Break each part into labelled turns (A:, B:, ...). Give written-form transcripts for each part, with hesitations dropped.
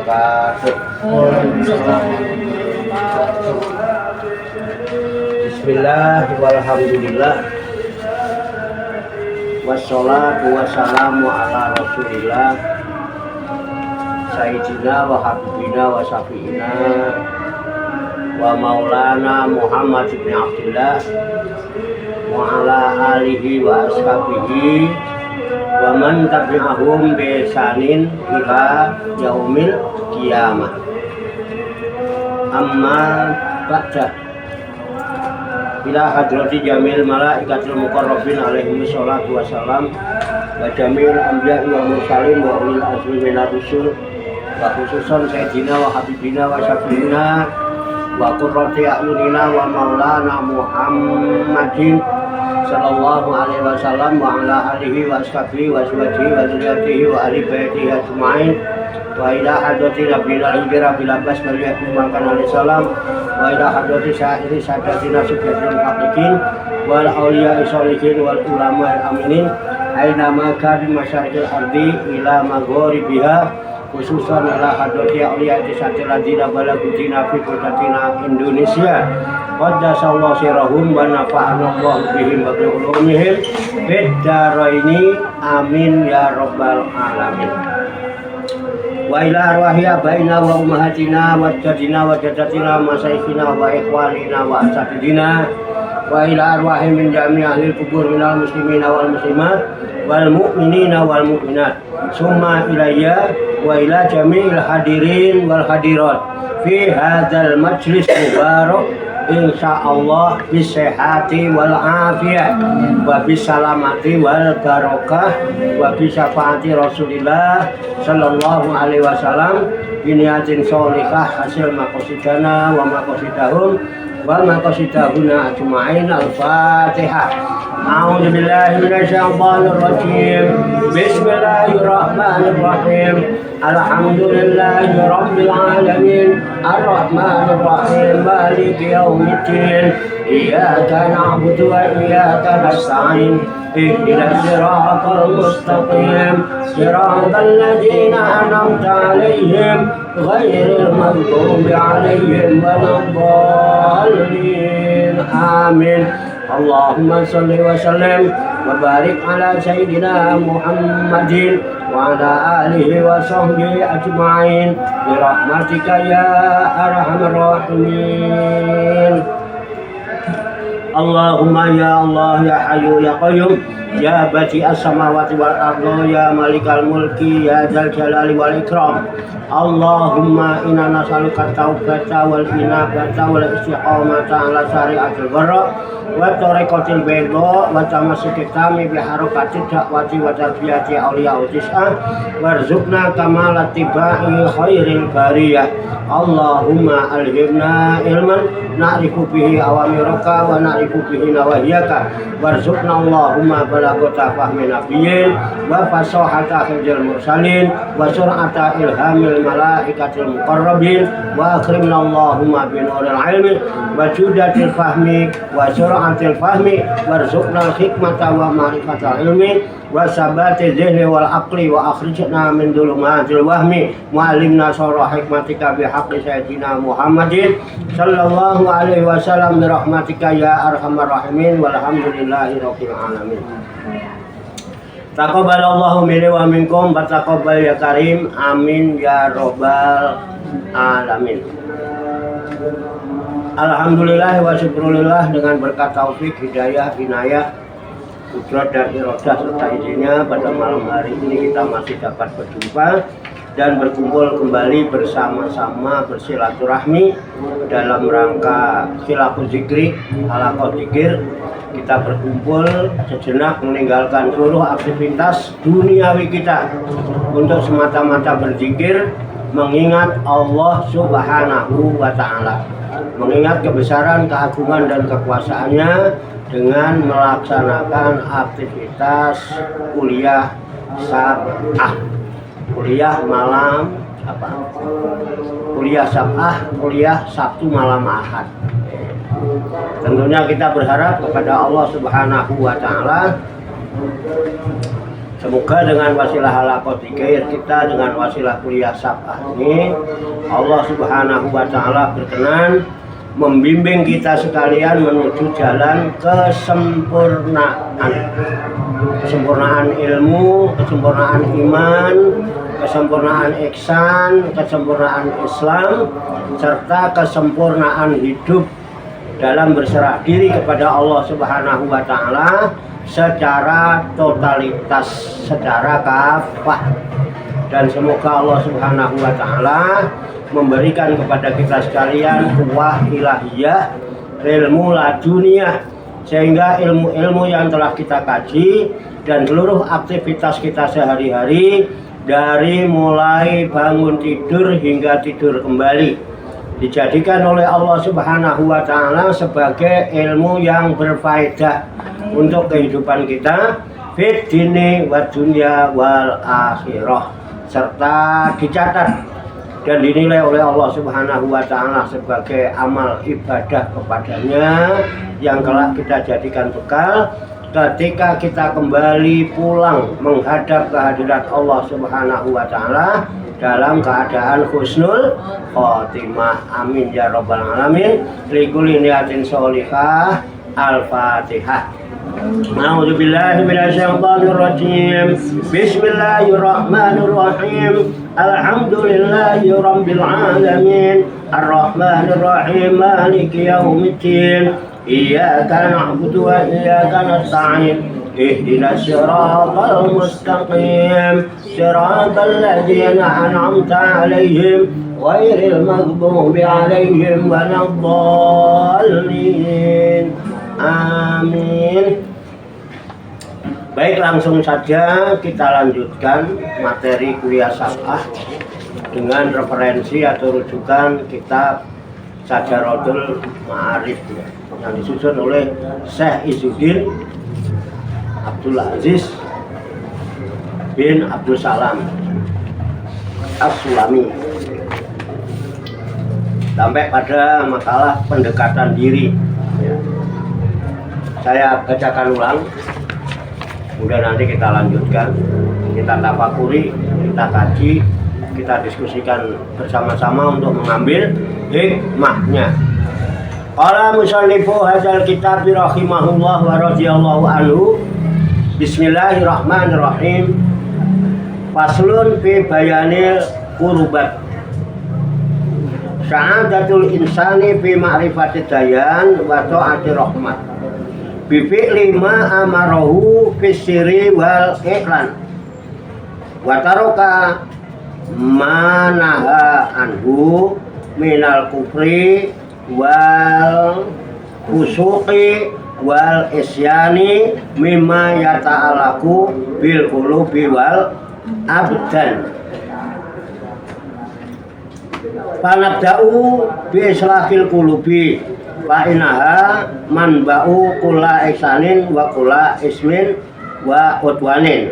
A: wabarakatuh. Bismillah walhamdulillah wassalatu wassalamu ala rasulillah sayyidina wa habibina wa syafi'ina wa maulana Muhammad bin Abdullah wa ala alihi wa ashabihi wa man tabi'ahum bi ihsanin ila yaumil qiyamah. Amma ba'da, ila hadrati jamil malaikatil muqarrabin alaihi wassalatu wassalam wa jamil anbiya'i wa mursalin wa ulil azmi minar rusul wa khususan sayyidina wa habibina wa syafi'ina wa qurrati a'yunina wa maulana Muhammadin sallallahu alaihi wasallam wa ala alihi wa ashabihi wa azwajihi wa dzurriyyatihi wa ahli baitihi ajmain wa ila hadrati nabiyina al-hijra bil abbas bariyatun makan alaihi salam wa ila hadrati sa'iri sadatina subhanahu haqiqin wal awliya sholihin wal ulama aminin aina ma kana masyariqil ardi ila magharibiha khususan ila hadrati awliya tisati ladina balagutina fi qutatina Indonesia qaddasallahu sirahum wa nafa'ana Allah bihim wa bi ulumihim fid dharaini amin ya rabbal alamin. Wa ila arwahi abaina wa ummahatina wa jadina wa jadatina masaikhina wa ikhwanina wa asatidina wa ila arwahi min jami' ahli kubur minal muslimina wal muslimat wal mu'minina wal mu'minat summa ilayya wa ila jami'il hadirin wal hadirat fi hadzal majlis mubarak insyaallah bisehati wal afiyah wa bisalamati wal barokah wa bisyafaati Rasulillah sallallahu alaihi wasallam biniatin sholihah hasil maqasidana wa maqasidahum wa maqasidahuna ajma'in. Al-Fatihah. A'udzu billahi minasyaitonir rajim. Bismillahirrahmanirrahim. Alhamdulillahi rabbil alamin. Arrahmanir rahim. Maliki yaumiddin. Iyyaka na'budu wa iyyaka nasta'in. Ihdinas siratal mustaqim. Siratal ladzina an'amta 'alaihim ghairil maghdubi 'alaihim waladdallin. Amin. Allahumma sholli wa sallim wa barik ala sayyidina Muhammadin wa ala alihi wa sahbihi ajma'in bi rahmatika ya arhamar rahimin. Allahumma ya Allah ya Hayyu ya Qayyum ya badi'as samawati wal ardi ya malikal mulki ya dzal jalali wal ikram. Allahumma inna nas'aluka taubata wal inabata wal istiqamata ala syari'atil barra wa tariqatil bayda wa tamassuki tami bi harakati dakwati wa tarbiyati auliya utis'ah warzuqna kamalat tibai khairil bariyah. Allahumma alhimna ilman na'rifu bihi awamiraka wa na'rifu bihi nawahiyaka warzuqna Allahumma balagata fahmi nabiyyin wa fasahata hifdzil mursalin wa sur'ata ilhamil malaikatil muqarrabin wa akrimna Allahumma bi nuril ilmi wa judatil fahmi wa sur'atil fahmi warzuqna hikmata wa ma'rifatal ilmi wa sabati dhihni wal aqli wa akhrijna min dhulumatil wahmi wa alimna sharra hikmatika bi haqqi sayyidina Muhammadin sallallahu alaihi wasallam bi rahmatika ya arhamar rahimin walhamdulillahi rabbil alamin. Taqabbalallahu minni wa minkum wa taqabbal ya karim amin ya rabbal alamin. Alhamdulillah wa syukurillah dengan berkat taufik hidayah inayah kudrat dan iradah serta izinnya pada malam hari ini kita masih dapat berjumpa dan berkumpul kembali bersama-sama bersilaturahmi dalam rangka khilaful zikri halaqah zikir. Kita berkumpul sejenak meninggalkan seluruh aktivitas duniawi kita untuk semata-mata berzikir mengingat Allah Subhanahu wa Ta'ala, mengingat kebesaran, keagungan dan kekuasaannya dengan melaksanakan aktivitas kuliah sab'ah, kuliah malam kuliah sab'ah, kuliah Sabtu malam Ahad. Tentunya kita berharap kepada Allah Subhanahu wa Ta'ala Semoga dengan wasilah halaqah dzikir kita, dengan wasilah kuliah sabah ini, Allah Subhanahu wa taala berkenan membimbing kita sekalian menuju jalan kesempurnaan ilmu, kesempurnaan iman, kesempurnaan ihsan, kesempurnaan Islam, serta kesempurnaan hidup dalam berserah diri kepada Allah Subhanahu wa taala secara totalitas, secara kafah. Dan semoga Allah Subhanahu wa taala memberikan kepada kita sekalian kuwah ilahiyah, ilmu laduniyah, sehingga ilmu-ilmu yang telah kita kaji dan seluruh aktivitas kita sehari-hari, dari mulai bangun tidur hingga tidur kembali, dijadikan oleh Allah Subhanahu wa taala sebagai ilmu yang berfaedah untuk kehidupan kita fid dini wa dunya wal akhirah, serta dicatat dan dinilai oleh Allah Subhanahu wa taala sebagai amal ibadah kepadanya yang kelak kita jadikan bekal ketika kita kembali pulang menghadap kehadirat Allah Subhanahu wa taala dalam keadaan husnul khotimah. Amin ya rabbal alamin. Likulli niyatin sholihah. Al-Fatihah. A'udzu billahi minasyaitonir rajim. Bismillahirrahmanirrahim. Alhamdulillahi rabbil alamin. Arrahmanir rahim. Maliki yaumiddin. Iyyaka na'budu wa iyyaka nasta'in. Ihdinas siratal mustaqim. Siratal ladzina an'amta 'alaihim ghairil maghdubi 'alaihim waladdallin. Amin. Baik, langsung saja kita lanjutkan materi kuliah sabah dengan referensi atau rujukan kitab Sajaratul Ma'arif yang disusun oleh Syekh Izzuddin Abdul Aziz bin Abdul Salam As-Sulami, sampai pada makalah pendekatan diri. Saya bacakan ulang, kemudian nanti kita lanjutkan, kita tafakuri, kita kaji, kita diskusikan bersama-sama untuk mengambil hikmahnya. Qala musannifu hadzal kitab rahimahullah wa radhiyallahu anhu. Bismillahirrahmanirrahim. Faslun fi bayanil qurubat. Sa'adatul insani fi ma'rifati dayan wa ta'ati rahmat. Bi fi'li ma amarahu fi sirri wal i'lan. Wa taraka ma naha anhu minal kufri wal fusuqi wal isyani mimma yata'alaku bil qulubi wal abdan. Panabda'u bi islahil qulubi fa inaha manba'u kula ihsanin wa kula ismin wa udwanin.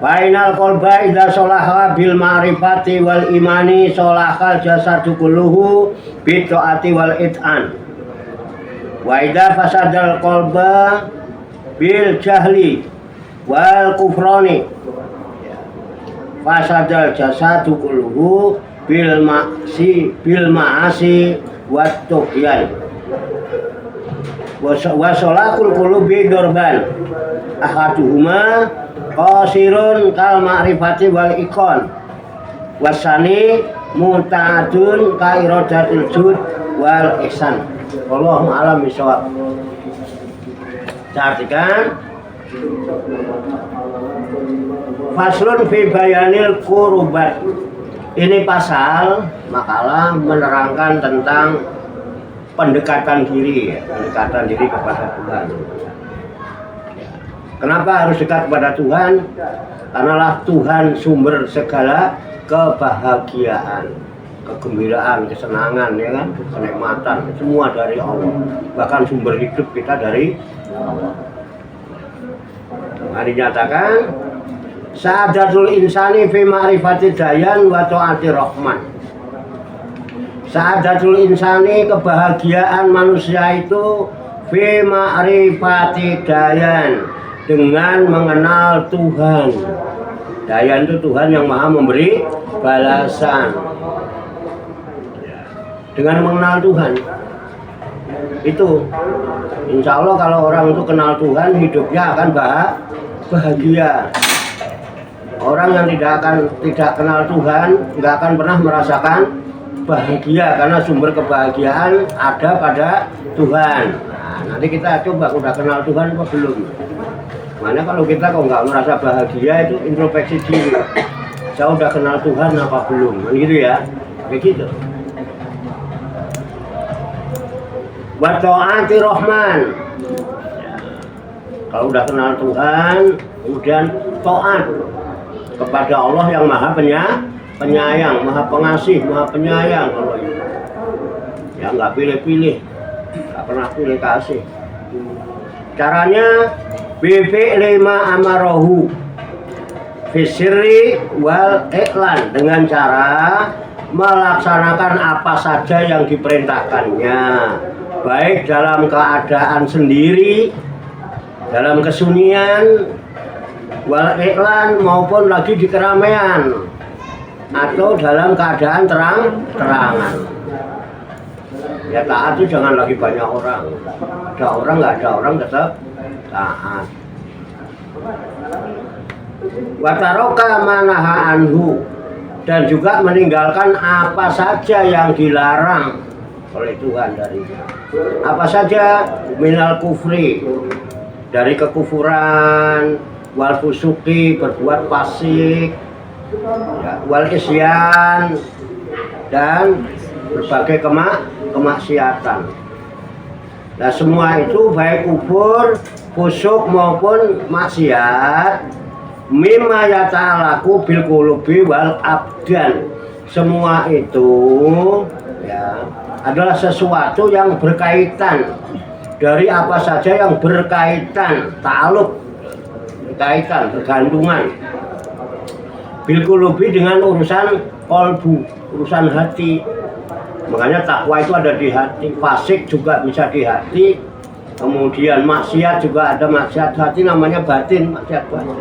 A: Wa inal qalba idza sholaha bil ma'rifati wal imani sholahal jasadu kulluhu bi ta'ati wal it'an. Wa idza fasadal qalba bil jahli wal kufrani fasadal jasadu kulluhu bil ma'asi wat tughyan. Wa sholakul qulubi dorban ahaduhuma qasirun kal ma'rifati wal ikon wasani muta'adun ka iradatul jud wal ihsan. Wallahu a'lam bishawab. Perhatikan, faslun fi bayanil qurubat. Ini pasal makalah menerangkan tentang pendekatan diri, pendekatan diri kepada Tuhan. Kenapa harus dekat kepada Tuhan? Karenalah Tuhan sumber segala kebahagiaan, kegembiraan, kesenangan, ya kan, kenikmatan, semua dari Allah. Bahkan sumber hidup kita dari Allah. Nah, dinyatakan sa'adatul insani fi ma'rifati dayan wa ta'ati rahman. Sa'adatul insani, kebahagiaan manusia itu fi ma'rifati dayan, dengan mengenal Tuhan. Dayan itu Tuhan yang maha memberi balasan. Dengan mengenal Tuhan itu, insya Allah kalau orang itu kenal Tuhan, hidupnya akan bahagia. Orang yang tidak kenal Tuhan nggak akan pernah merasakan bahagia, karena sumber kebahagiaan ada pada Tuhan. Nah, nanti kita coba udah kenal Tuhan apa belum. Mana kalau kita kok nggak merasa bahagia, itu introspeksi diri. Saya udah kenal Tuhan apa belum, gitu ya, begitu. Wa ta'ati Rahman. Kalau udah kenal Tuhan, kemudian taat kepada Allah yang maha penyayang, maha pengasih, maha penyayang. Kalau itu ya nggak pilih-pilih, nggak pernah pilih kasih. Caranya bifi lima amarohu fisiri wal iklan, dengan cara melaksanakan apa saja yang diperintahkannya, baik dalam keadaan sendiri, dalam kesunyian, wal iklan, maupun lagi di keramaian atau dalam keadaan terang-terangan. Ya taat itu jangan lagi banyak orang, ada orang nggak ada orang tetap taat. Wataroka manaha anhu, dan juga meninggalkan apa saja yang dilarang oleh Tuhan dari apa saja, minal kufri, dari kekufuran, wal fusuki, berbuat fasik, ya, wal isyan, dan berbagai kemaksiatan. Nah semua itu baik kufur, fusuk maupun maksiat, mimma yata'alaku bil qulubi wal abdan, semua itu ya adalah sesuatu yang berkaitan, dari apa saja yang berkaitan, ta'aluk, berkaitan, bergantungan, bil qulubi, dengan urusan kolbu, urusan hati. Makanya takwa itu ada di hati, fasik juga bisa di hati, kemudian maksiat juga ada maksiat hati, namanya batin, maksiat batin.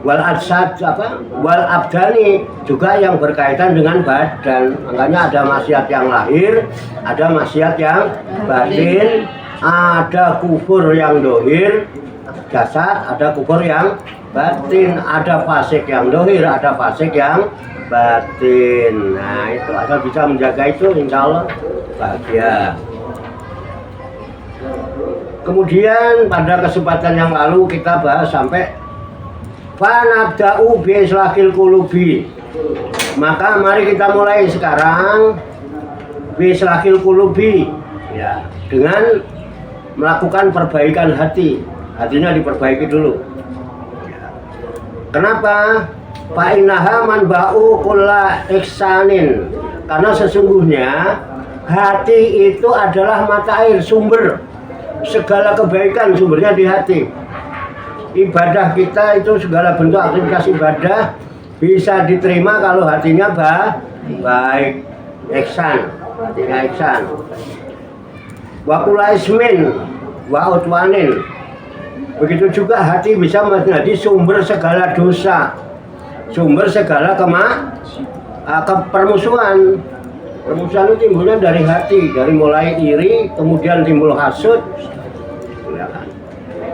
A: Wal adsad wal abdani, juga yang berkaitan dengan badan. Makanya ada maksiat yang lahir, ada maksiat yang batin, ada kufur yang dohir jasad, ada kufur yang batin, ada fasik yang dohir, ada fasik yang batin. Nah itu asal bisa menjaga itu, insya Allah bahagia. Kemudian pada kesempatan yang lalu kita bahas sampai fanabda'u bi islahil qulubi, maka mari kita mulai sekarang bi islahil qulubi, ya, dengan melakukan perbaikan hati. Hatinya diperbaiki dulu. Kenapa? Fa'innaha manba'u kulla ihsanin, karena sesungguhnya hati itu adalah mata air, sumber segala kebaikan, sumbernya di hati. Ibadah kita itu, segala bentuk aktivitas ibadah bisa diterima kalau hatinya baik, ihsan, hatinya ihsan. Wa kulla ismin wa utwanin, begitu juga hati bisa menjadi sumber segala dosa, sumber segala permusuhan. Permusuhan itu timbulnya dari hati, dari mulai iri, kemudian timbul hasud,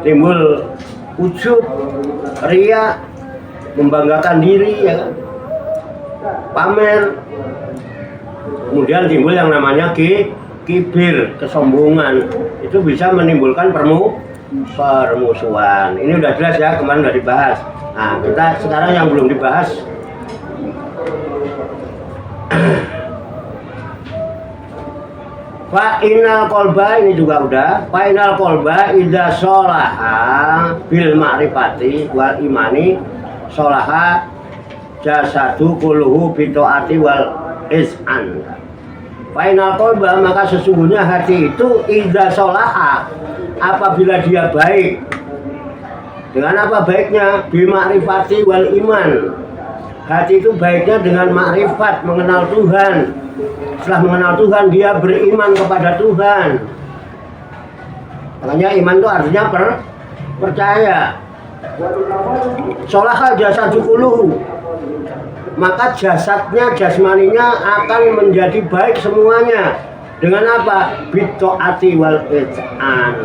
A: timbul ujub, ria, membanggakan diri, ya kan? Pamer, kemudian timbul yang namanya kibir, kesombongan. Itu bisa menimbulkan permusuhan. Ini udah jelas ya, kemarin udah dibahas. Nah kita sekarang yang belum dibahas, fa'inal kolba, ini juga udah. Fa'inal kolba idza sholaha bil ma'rifati wal imani sholaha jasadu kulluhu bitoati wal iz'an. Fa'inal kolba, maka sesungguhnya hati itu idza sholaha, apabila dia baik. Dengan apa baiknya? Bil ma'rifati wal iman. Hati itu baiknya dengan makrifat, mengenal Tuhan. Setelah mengenal Tuhan, dia beriman kepada Tuhan. Makanya iman itu artinya percaya. Sholahal jasadu kulluhu, maka jasadnya, jasmaninya akan menjadi baik semuanya. Dengan apa? Bitaati wal it'an,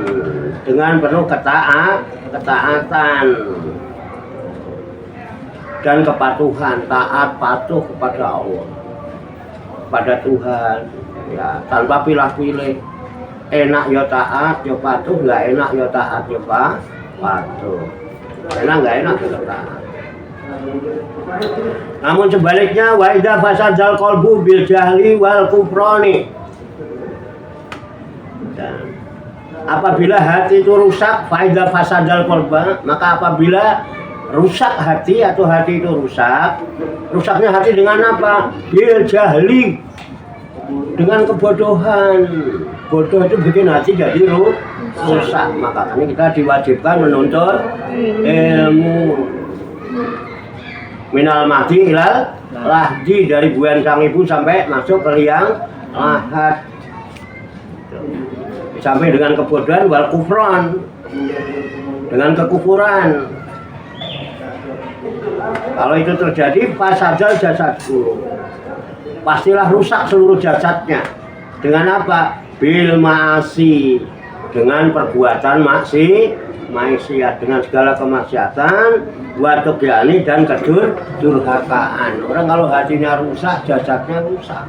A: dengan penuh ketaatan dan kepatuhan, taat patuh kepada Allah, pada Tuhan, ya, tanpa pilih-pilih. Enak ya taat, ya patuh, nggak enak ya taat, ya patuh. Enak nggak enak ya taat. Namun sebaliknya, wa idza fasadal qalbu bil jahli wal kufrani. Dan apabila hati itu rusak, fa idza fasadal qalba, maka apabila rusak hati atau hati itu rusak, rusaknya hati dengan apa? Bil jahli, dengan kebodohan. Bodoh itu bikin hati jadi rusak. Makanya kita diwajibkan menuntut ilmu. Minal mahdi ilal lahdi, dari bulan sang ibu sampai masuk ke liang lahat, sampai dengan kebodohan wal kufran, dengan kekufuran. Kalau itu terjadi, fasadal jasadku, pastilah rusak seluruh jasadnya. Dengan apa? Bil ma'asi, dengan perbuatan maksiat, dengan segala kemaksiatan, watugyani, dan kedurhakaan. Orang kalau hatinya rusak, jasadnya rusak.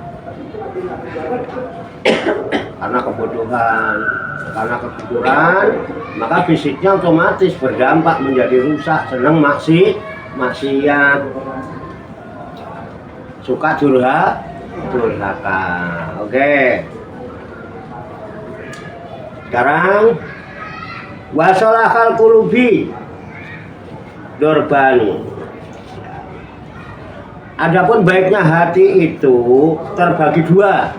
A: Karena kebodohan, karena kekufuran, maka fisiknya otomatis berdampak menjadi rusak, senang maksiat, suka durhaka. Oke. Sekarang wasolahal qulubi dorbani. Adapun baiknya hati itu terbagi dua.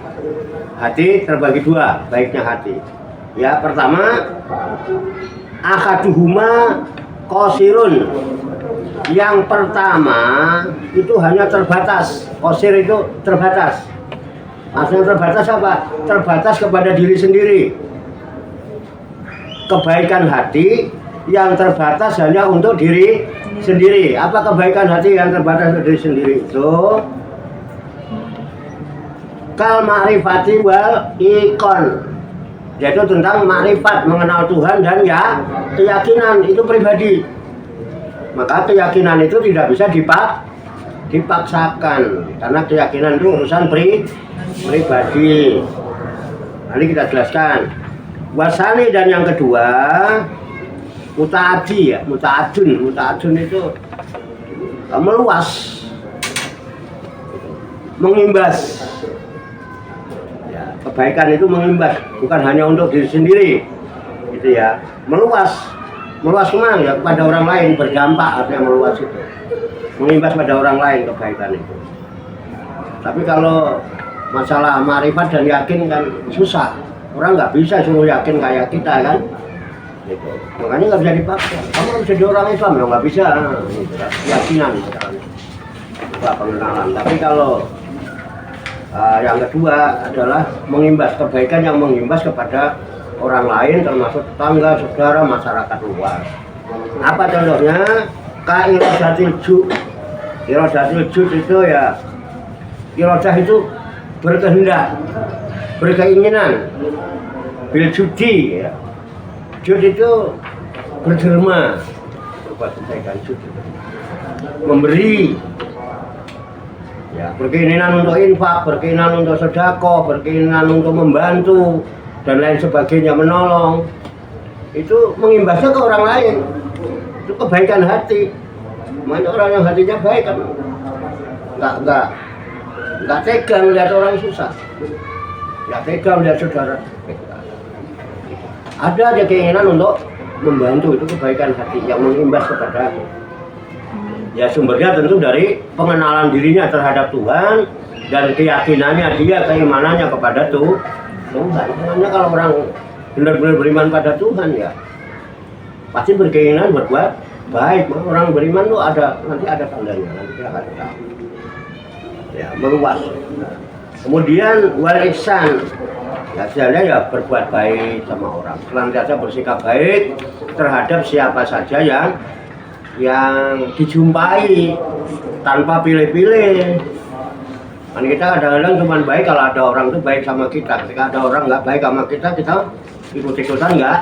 A: Hati terbagi dua, baiknya hati. Ya, pertama, akaduhuma qasirun. Yang pertama itu hanya terbatas. Qasir itu terbatas. Maksudnya terbatas apa? Terbatas kepada diri sendiri. Kebaikan hati yang terbatas hanya untuk diri sendiri. Apa kebaikan hati yang terbatas untuk diri sendiri itu? Kal ma'rifati wal ikon, yaitu tentang ma'rifat, mengenal Tuhan, dan ya keyakinan itu pribadi. Maka keyakinan itu tidak bisa dipaksakan, karena keyakinan itu urusan pribadi. Nanti kita jelaskan. Wasani, dan yang kedua mutaadi, ya, mutaadun itu meluas, mengimbas. Ya, kebaikan itu mengimbas, bukan hanya untuk diri sendiri, gitu ya. Meluas kemana? Ya, kepada orang lain, berdampak, artinya meluas itu, mengimbas pada orang lain kebaikan itu. Tapi kalau masalah ma'rifat dan yakin kan susah. Orang nggak bisa suruh yakin kayak kita kan, gitu. Makanya nggak bisa dipaksa. Kamu harus jadi orang Islam, ya nggak bisa. Gitu. Keyakinan misalnya, bukan pengenalan. Tapi kalau yang kedua adalah mengimbas, kebaikan yang mengimbas kepada orang lain, termasuk tetangga, saudara, masyarakat luas. Apa contohnya? Iradatil jud. Iradatil jud itu ya, iradah itu berkehendak, berkeinginan. Bil judi, ya. Jud itu berderma. Coba sampaikan jud itu. Memberi. Ya, berkeinginan untuk infak, berkeinginan untuk sedekah, berkeinginan untuk membantu dan lain sebagainya, menolong. Itu mengimbasnya ke orang lain. Itu kebaikan hati. Banyak orang yang hatinya baik kan nggak tega melihat orang susah. Nggak tega melihat saudara. Ada dia keinginan untuk membantu, itu kebaikan hati yang mengimbas kepada, ya, sumbernya tentu dari pengenalan dirinya terhadap Tuhan dan keyakinannya dia, keimanannya kepada Tuhan. Makanya kalau orang benar-benar beriman pada Tuhan, ya pasti berkeinginan berbuat baik. Orang beriman tuh nanti ada tandanya, nanti kita akan tahu. Ya, meluas. Kemudian wal ihsan, Hasilnya ya berbuat baik sama orang, senantiasa bersikap baik terhadap siapa saja yang dijumpai tanpa pilih-pilih. Kan kita kadang-kadang cuma baik kalau ada orang itu baik sama kita. Ketika ada orang nggak baik sama kita ikut-ikutan nggak?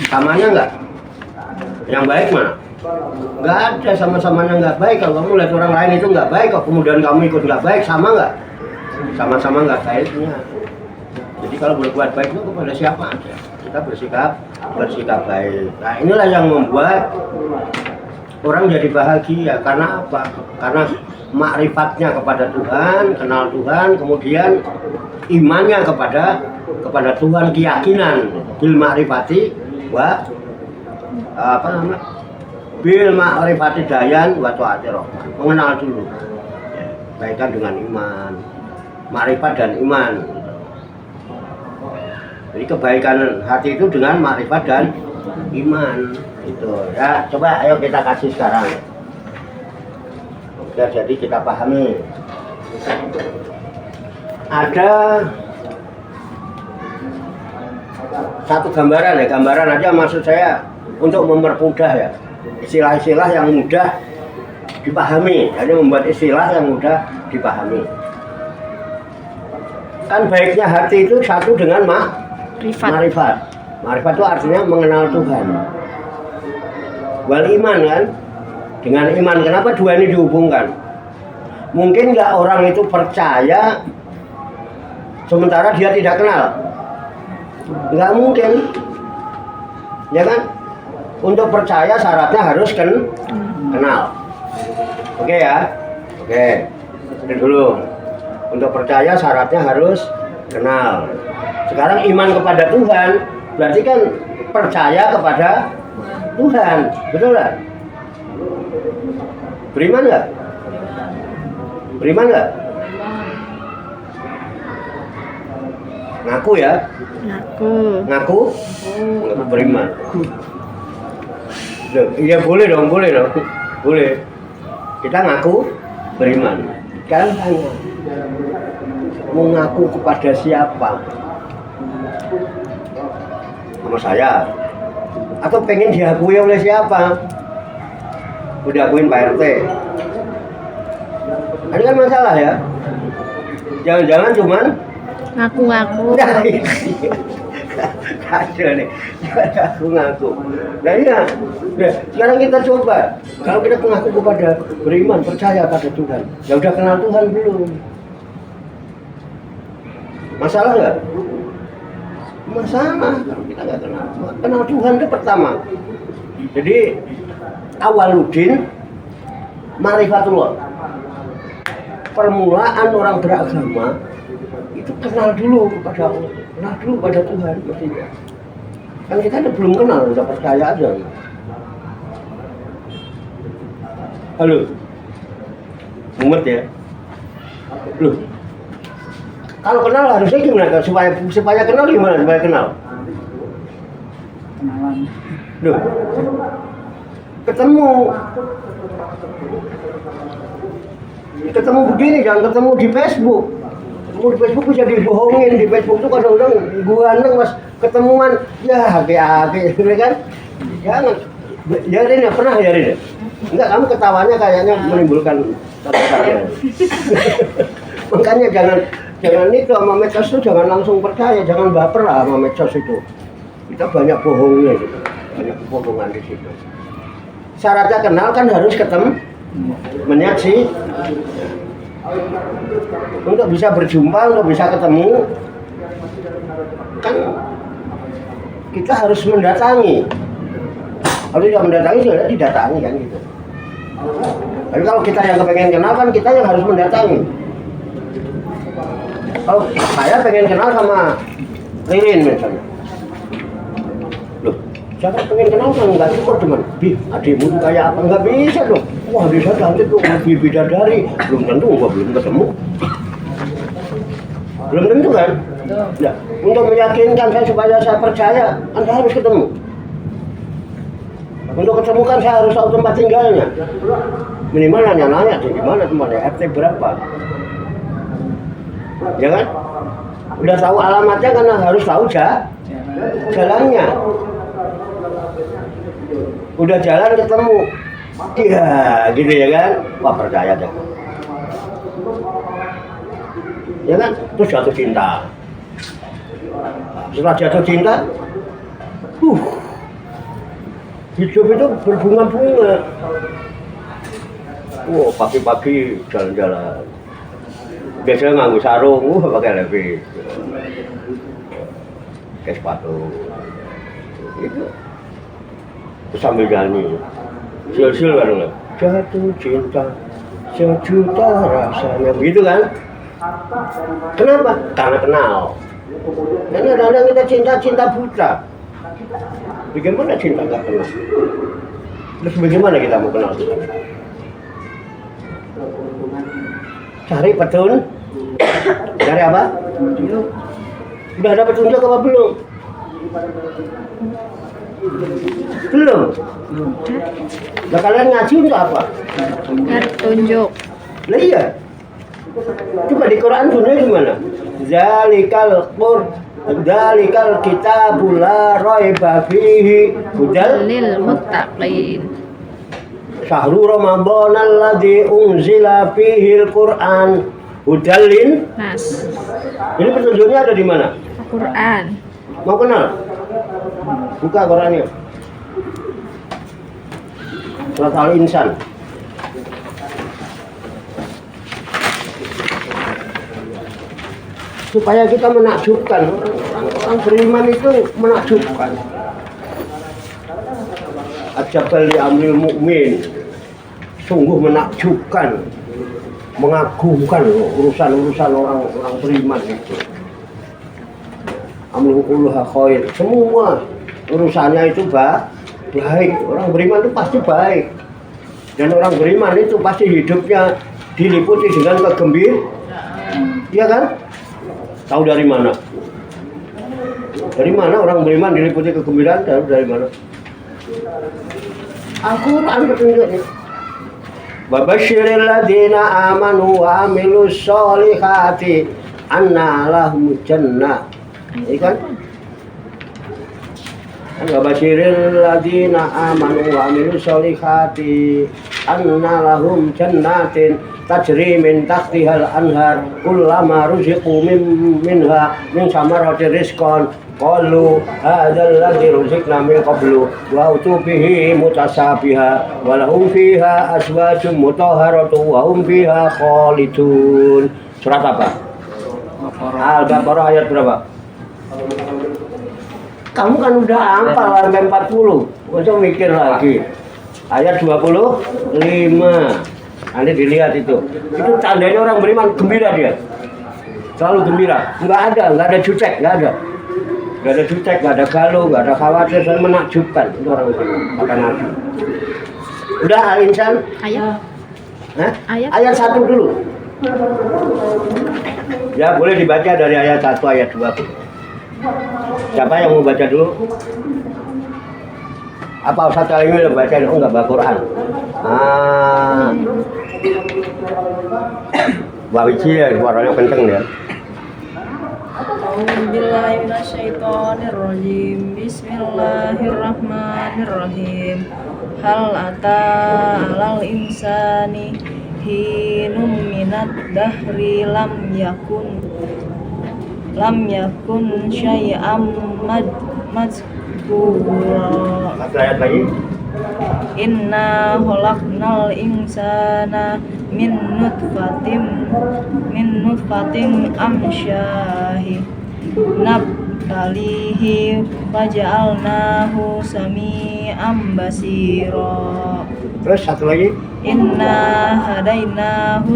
A: Samanya nggak? Yang baik mana? Nggak ada, sama-samanya nggak baik. Kalau kamu lihat orang lain itu nggak baik, kok kemudian kamu ikut nggak baik, sama nggak? Sama-sama nggak baiknya. Jadi kalau berbuat baik itu kepada siapa aja, kita bersikap baik. Nah inilah yang membuat orang jadi bahagia. Karena apa? Karena makrifatnya kepada Tuhan, kenal Tuhan, kemudian imannya kepada Tuhan, keyakinan bil makrifati wa bil makrifati dayan wa taati rahman. Mengenal dulu. Baikkan dengan iman, makrifat dan iman. Jadi kebaikan hati itu dengan makrifat dan iman. Itu ya, coba ayo kita kasih sekarang. Biar jadi kita pahami. Ada satu gambaran ya, gambaran aja maksud saya untuk mempermudah ya. Istilah-istilah yang mudah dipahami, jadi membuat istilah yang mudah dipahami. Kan baiknya hati itu satu dengan makrifat. Makrifat itu artinya mengenal Tuhan. Wal iman kan, dengan iman. Kenapa dua ini dihubungkan? Mungkin nggak orang itu percaya sementara dia tidak kenal? Nggak mungkin, ya kan? Untuk percaya syaratnya harus kenal. Oke ya, oke. Ini dulu. Untuk percaya syaratnya harus kenal. Sekarang iman kepada Tuhan berarti kan percaya kepada Tuhan, betul nggak? Beriman nggak? Beriman nggak? Ngaku ya? Ngaku beriman. Iya boleh dong. Boleh. Kita ngaku beriman. Sekarang tanya, mau ngaku kepada siapa? Sama saya. Atau pengen diakui oleh siapa? Udah akuin Pak RT. Ini kan masalah ya. Jangan-jangan cuman
B: ngaku-ngaku.
A: Nah, kacau nih. Ngaku. Nah iya. Nah, sekarang kita coba. Kalau kita mengaku kepada beriman, percaya pada Tuhan. Ya udah kenal Tuhan belum? Masalah nggak? Masalah. Kalau kita nggak kenal Tuhan itu pertama. Jadi awaludin ma'rifatullah. Permulaan orang beragama itu kenal dulu kepada Allah, kenal dulu pada Tuhan mestinya. Kan kita belum kenal, udah percaya aja. Halo, mumet ya? Loh, kalau kenal harusnya gimana? Supaya kenal gimana? Supaya kenal?
B: Kenalan.
A: Loh, ketemu begini, jangan ketemu di Facebook. Ketemu di Facebook bisa dibohongin. Di Facebook tuh kadang-kadang gua mas ketemuan ya hati-hati kan. Jangan. Yarin ya, pernah yarin ya? Enggak, kamu ketawanya kayaknya menimbulkan tanda-tanda. Makanya jangan itu sama medsos itu jangan langsung percaya, jangan baper lah sama medsos itu. Kita banyak bohongnya gitu. Banyak kebohongan di situ. Syaratnya kenal kan harus ketemu, menyaksi. Untuk bisa berjumpa, untuk bisa ketemu, kan kita harus mendatangi. Kalau tidak mendatangi, sudah didatangi kan gitu. Tapi kalau kita yang kepengen kenal kan kita yang harus mendatangi. Kalau saya pengen kenal sama Ririn misalnya, loh, siapa pengen kenal kan nggak cukup teman. Adikmu tuh kayak apa? Nggak bisa dong. Wah, bisa cantik tuh, lebih bidadari. Belum tentu, gua belum ketemu. Belum tentu kan? Ya, untuk meyakinkan saya supaya saya percaya, Anda harus ketemu. Untuk ketemu kan saya harus tahu tempat tinggalnya. Minimal nanya-nanya di mana tempatnya, RT berapa? Ya kan? Udah tahu alamatnya karena harus tahu jalannya. Udah jalan ketemu, iya gitu ya kan? Wah percaya deh. Ya kan? Terus jatuh cinta. Setelah jatuh cinta, hidup itu berbunga-bunga. Wow, pagi-pagi jalan-jalan. Biasanya nganggu sarung, pakai levis. Pakai sepatu. Itu. Terus sambil nyanyi. Sil-sil kan lah. Jatuh cinta, sejuta rasanya. Begitu kan? Kenapa? Karena kenal. Karena kadang kita cinta buta. Bagaimana cinta nggak kenal? Terus bagaimana kita mau kenal? Cari petunjuk. Cari apa? Udah ada petunjuk apa belum? Belum. Nah, kalian ngaji untuk apa?
B: Petunjuk.
A: Lah iya. Coba di Quran bunyinya gimana? Zalikal kitabul la raiba fihi hudal
B: Lil muttaqin.
A: Syahrul Ramadan alladzi unzila fihi al-Qur'an hudal lin
B: Nas.
A: Ini petunjuknya ada di mana?
B: Al-Quran.
A: Mau kenal? Buka Qurannya. Surat Al-Insan. Supaya kita menakjubkan. Orang beriman itu menakjubkan. Ajabal li amril mu'min. Sungguh menakjubkan, mengagumkan urusan-urusan orang beriman itu. Amruhu kulluha khair. Semua urusannya itu baik. Orang beriman itu pasti baik. Dan orang beriman itu pasti hidupnya diliputi dengan kegembiraan. Iya kan? Tahu dari mana? Dari mana orang beriman diliputi kegembiraan? Dari mana? Al-Quran petunjuknya. Babasyiril ladzina amanu wa amilus sholihati anna lahum jannah. Ikan? Babasyiril ladzina amanu wa amilus sholihati anna lahum jannatin tajri min tahtihal anhar kullama ruziqu minha min samarati rizqan qalu hadzal ladzi ruziqna min qablu wa utubihi mutasabiha wa lahum fiha azwajun mutahharatun wa hum fiha khalidun. Surat apa? Al-Baqarah ayat berapa? Kamu kan udah hafal sampai 40. Usah mikir lagi. Ayat 25. Nanti dilihat itu tandanya orang beriman gembira dia, selalu gembira, nggak ada jutek, nggak ada jutek, nggak ada galau, nggak ada khawatir, dan menakjubkan itu orang beriman, maka nabi. Udah Al-Insan?
B: Ayat.
A: Ayat 1 dulu. Ya boleh dibaca dari ayat 1 ayat 2. Siapa yang mau baca dulu? Apa Ustaz Alimi udah baca? Oh enggak, baca Quran. Bawici ya, suaranya kenceng ya.
C: Bismillahirrahmanirrahim. Bismillahirrahmanirrahim. Hal ata alal insani hinum minad dahri lam yakun syai'am mazkura.
A: Ayat lagi.
C: Inna khalaqnal insana min nutfatin amsyahi nabtalihi faja'alnahu sami'an basira.
A: Terus satu lagi.
C: Inna hadainahu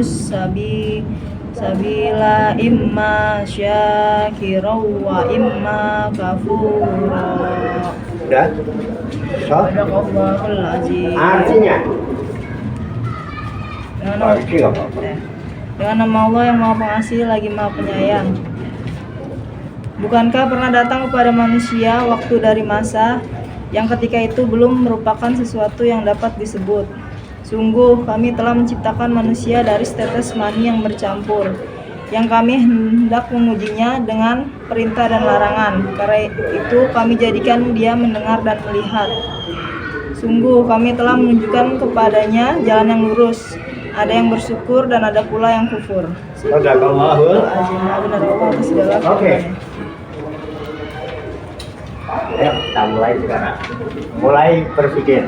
C: sabila imma syakira wa imma kafura.
A: Udah? So?
C: Sadaqallahul azim.
A: Artinya?
C: Dengan nama Allah yang Maha Pengasih lagi Maha Penyayang. Bukankah pernah datang kepada manusia waktu dari masa yang ketika itu belum merupakan sesuatu yang dapat disebut. Sungguh kami telah menciptakan manusia dari setetes mani yang bercampur. yang kami hendak mengujinya dengan perintah dan larangan. Karena itu kami jadikan dia mendengar dan melihat. Sungguh kami telah menunjukkan kepadanya jalan yang lurus. Ada yang bersyukur dan ada pula yang kufur.
A: Sadaqallahul
C: Benar Allah atas segala
A: Oke.
C: firman-Nya.
A: Ayo kita mulai sekarang. Mulai berpikir.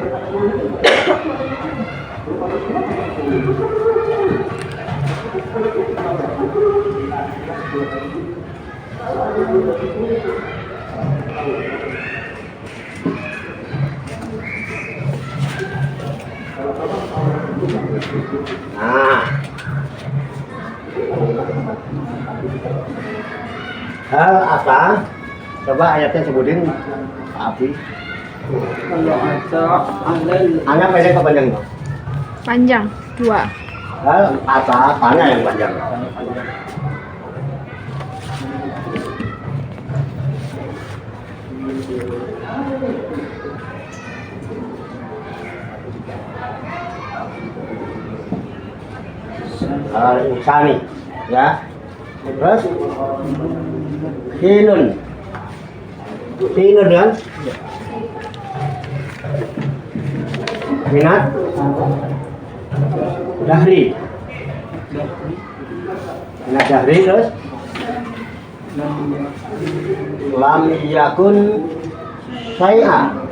A: Nah, hal apa? Coba ayatnya sebutin, Pak Abi. Hanya pendek ke panjang?
B: Panjang 2.
A: Hal apa? Tanya yang panjang. Insani, ya. Terus Hinun kan? Minat Dahri. Minat Dahri terus Lam yakun Syai'a.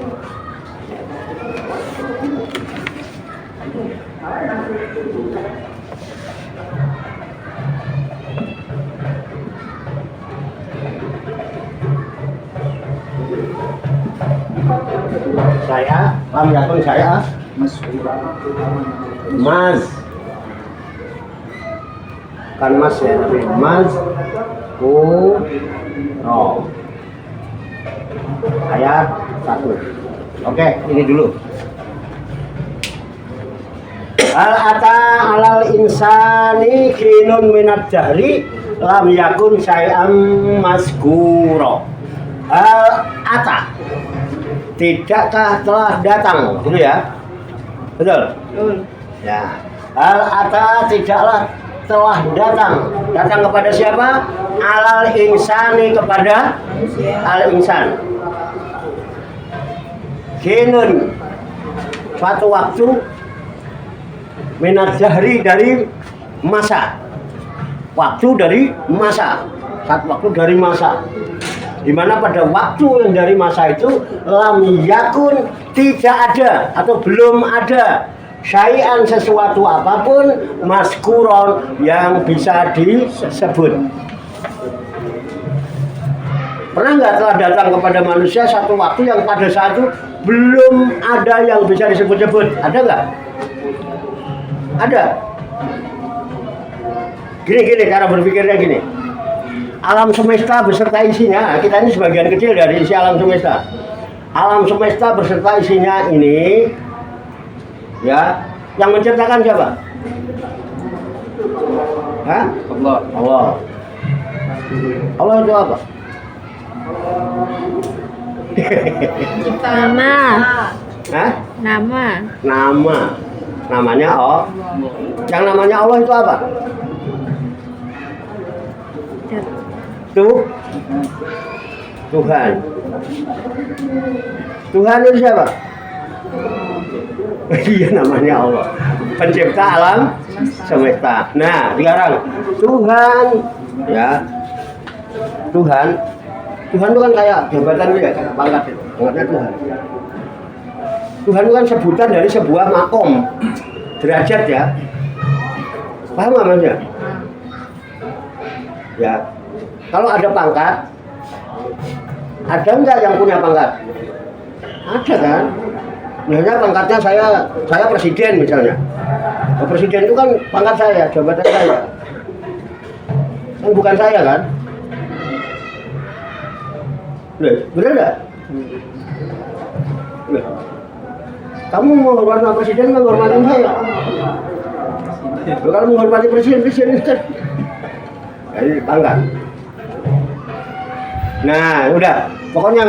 A: Saya, lam yakun saya mas kan mas ya, tapi mas kuro ayat 1. Oke, ini dulu. Hal ata alal insani kinun minad dahri lam yakun syai'am maskuro. Hal ata, tidakkah telah datang, gitu ya? Betul?
C: Betul.
A: Ya. Hal ata tidaklah telah datang. Datang kepada siapa? Alal insani, kepada
C: Manusia.
A: al insan. Kinun, suatu waktu minad dahri, dari masa. Waktu dari masa. Satu waktu dari masa. Di mana pada waktu yang dari masa itu lam yakun, tidak ada atau belum ada syai'an, sesuatu apapun maskuron yang bisa disebut. Pernah nggak telah datang kepada manusia satu waktu yang pada saat itu belum ada yang bisa disebut-sebut? Ada nggak? Ada. Gini cara berpikirnya gini. Alam semesta beserta isinya, kita ini sebagian kecil dari isi alam semesta. Alam semesta beserta isinya ini, ya, yang menciptakan siapa? Hah?
D: Allah.
A: Allah. Allah itu apa?
B: Nama.
A: Hah?
B: Nama.
A: Nama. Namanya Allah. Yang namanya Allah itu apa? Tuhan. Tuhan itu siapa? Iya, namanya Allah, pencipta alam semesta. Nah, sekarang Tuhan, ya, Tuhan itu kan kayak jabatan itu ya, kayak pangkat itu, pangkatnya Tuhan. Tuhan itu kan sebutan dari sebuah makom, derajat ya. Paham nggak Mas ya? Ya. Kalau ada pangkat, ada nggak yang punya pangkat? Ada kan? Misalnya pangkatnya saya presiden misalnya. Nah, presiden itu kan pangkat saya, jabatan saya. Kan bukan saya kan? Bener nggak? Kamu menghormati presiden, menghormati saya. Kalau menghormati presiden itu kan jadi pangkat. Nah, udah. Pokoknya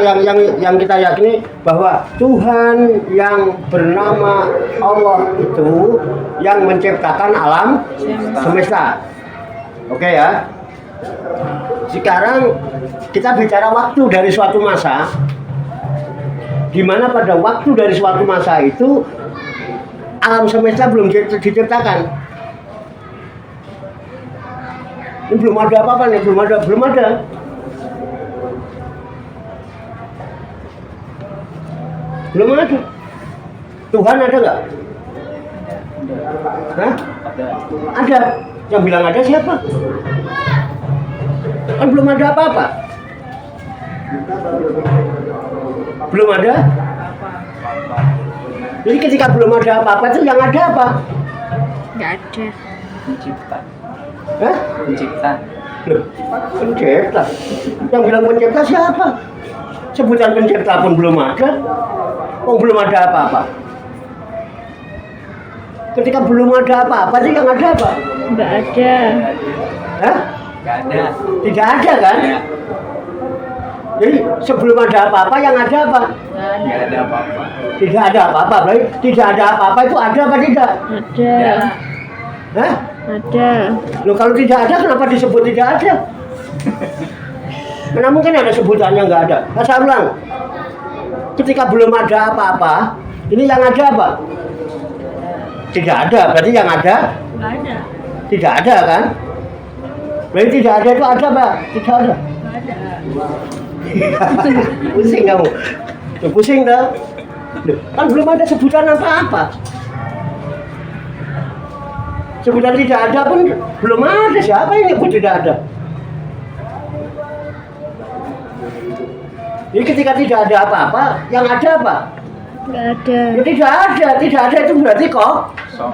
A: yang kita yakini bahwa Tuhan yang bernama Allah itu yang menciptakan alam semesta. Oke ya. Sekarang kita bicara waktu dari suatu masa, di mana pada waktu dari suatu masa itu alam semesta belum diciptakan. Ini belum ada apa-apa nih, belum ada. Belum ada. Tuhan ada nggak? Hah? Ada. Yang bilang ada siapa? Kan belum ada apa-apa. Belum ada. Jadi ketika belum ada apa-apa itu yang ada apa?
B: Nggak ada.
D: Pencipta.
A: Hah?
D: Pencipta.
A: Loh, pencipta. Yang bilang pencipta siapa? Sebutan pencipta pun belum ada. Oh, belum ada apa-apa. Ketika belum ada apa-apa sih yang ada apa?
B: Nggak ada.
A: Hah?
D: Nggak ada.
A: Tidak ada kan?
D: Ya.
A: Jadi sebelum ada apa-apa yang ada apa?
D: Nggak ada apa-apa.
A: Tidak ada apa-apa. Berarti tidak ada apa-apa itu ada apa tidak?
B: Ada.
A: Hah?
B: Ada.
A: Loh, kalau tidak ada kenapa disebut tidak ada? Mana mungkin ada sebutannya nggak ada. Nah, saya ulang. Ketika belum ada apa-apa, ini yang ada apa? Tidak ada. Berarti yang ada?
B: Nggak ada.
A: Tidak ada kan? Berarti tidak ada itu ada apa? Tidak ada.
B: Nggak ada.
A: Pusing kamu. Tuh, pusing dah. Loh, kan belum ada sebutan apa-apa. Sebutan tidak ada pun belum ada. Siapa yang nyebut tidak ada? Jadi ketika tidak ada apa-apa, yang ada apa?
B: Nggak ada.
A: Ya, tidak ada. Tidak ada itu berarti
D: Kosong.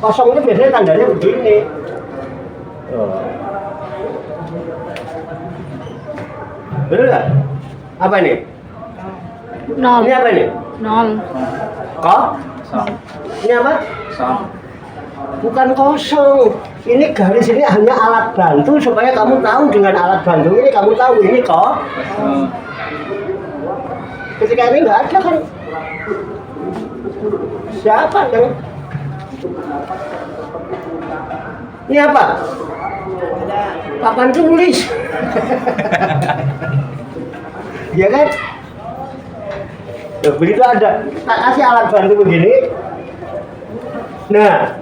A: kosong itu biasanya tandanya begini. Oh. Betul nggak? Apa ini?
B: Nol.
A: Ini apa ini?
B: Nol.
D: Kosong.
A: Ini apa?
D: Kosong.
A: Bukan kosong. Ini garis ini hanya alat bantu supaya kamu tahu dengan alat bantu ini kamu tahu ini
D: Kosong.
A: ketika ini nggak ada kan? Siapa yang? Ini apa? Papan tulis. Ya kan? Nah, begitu ada. Tak kasih alat bantu begini. Nah,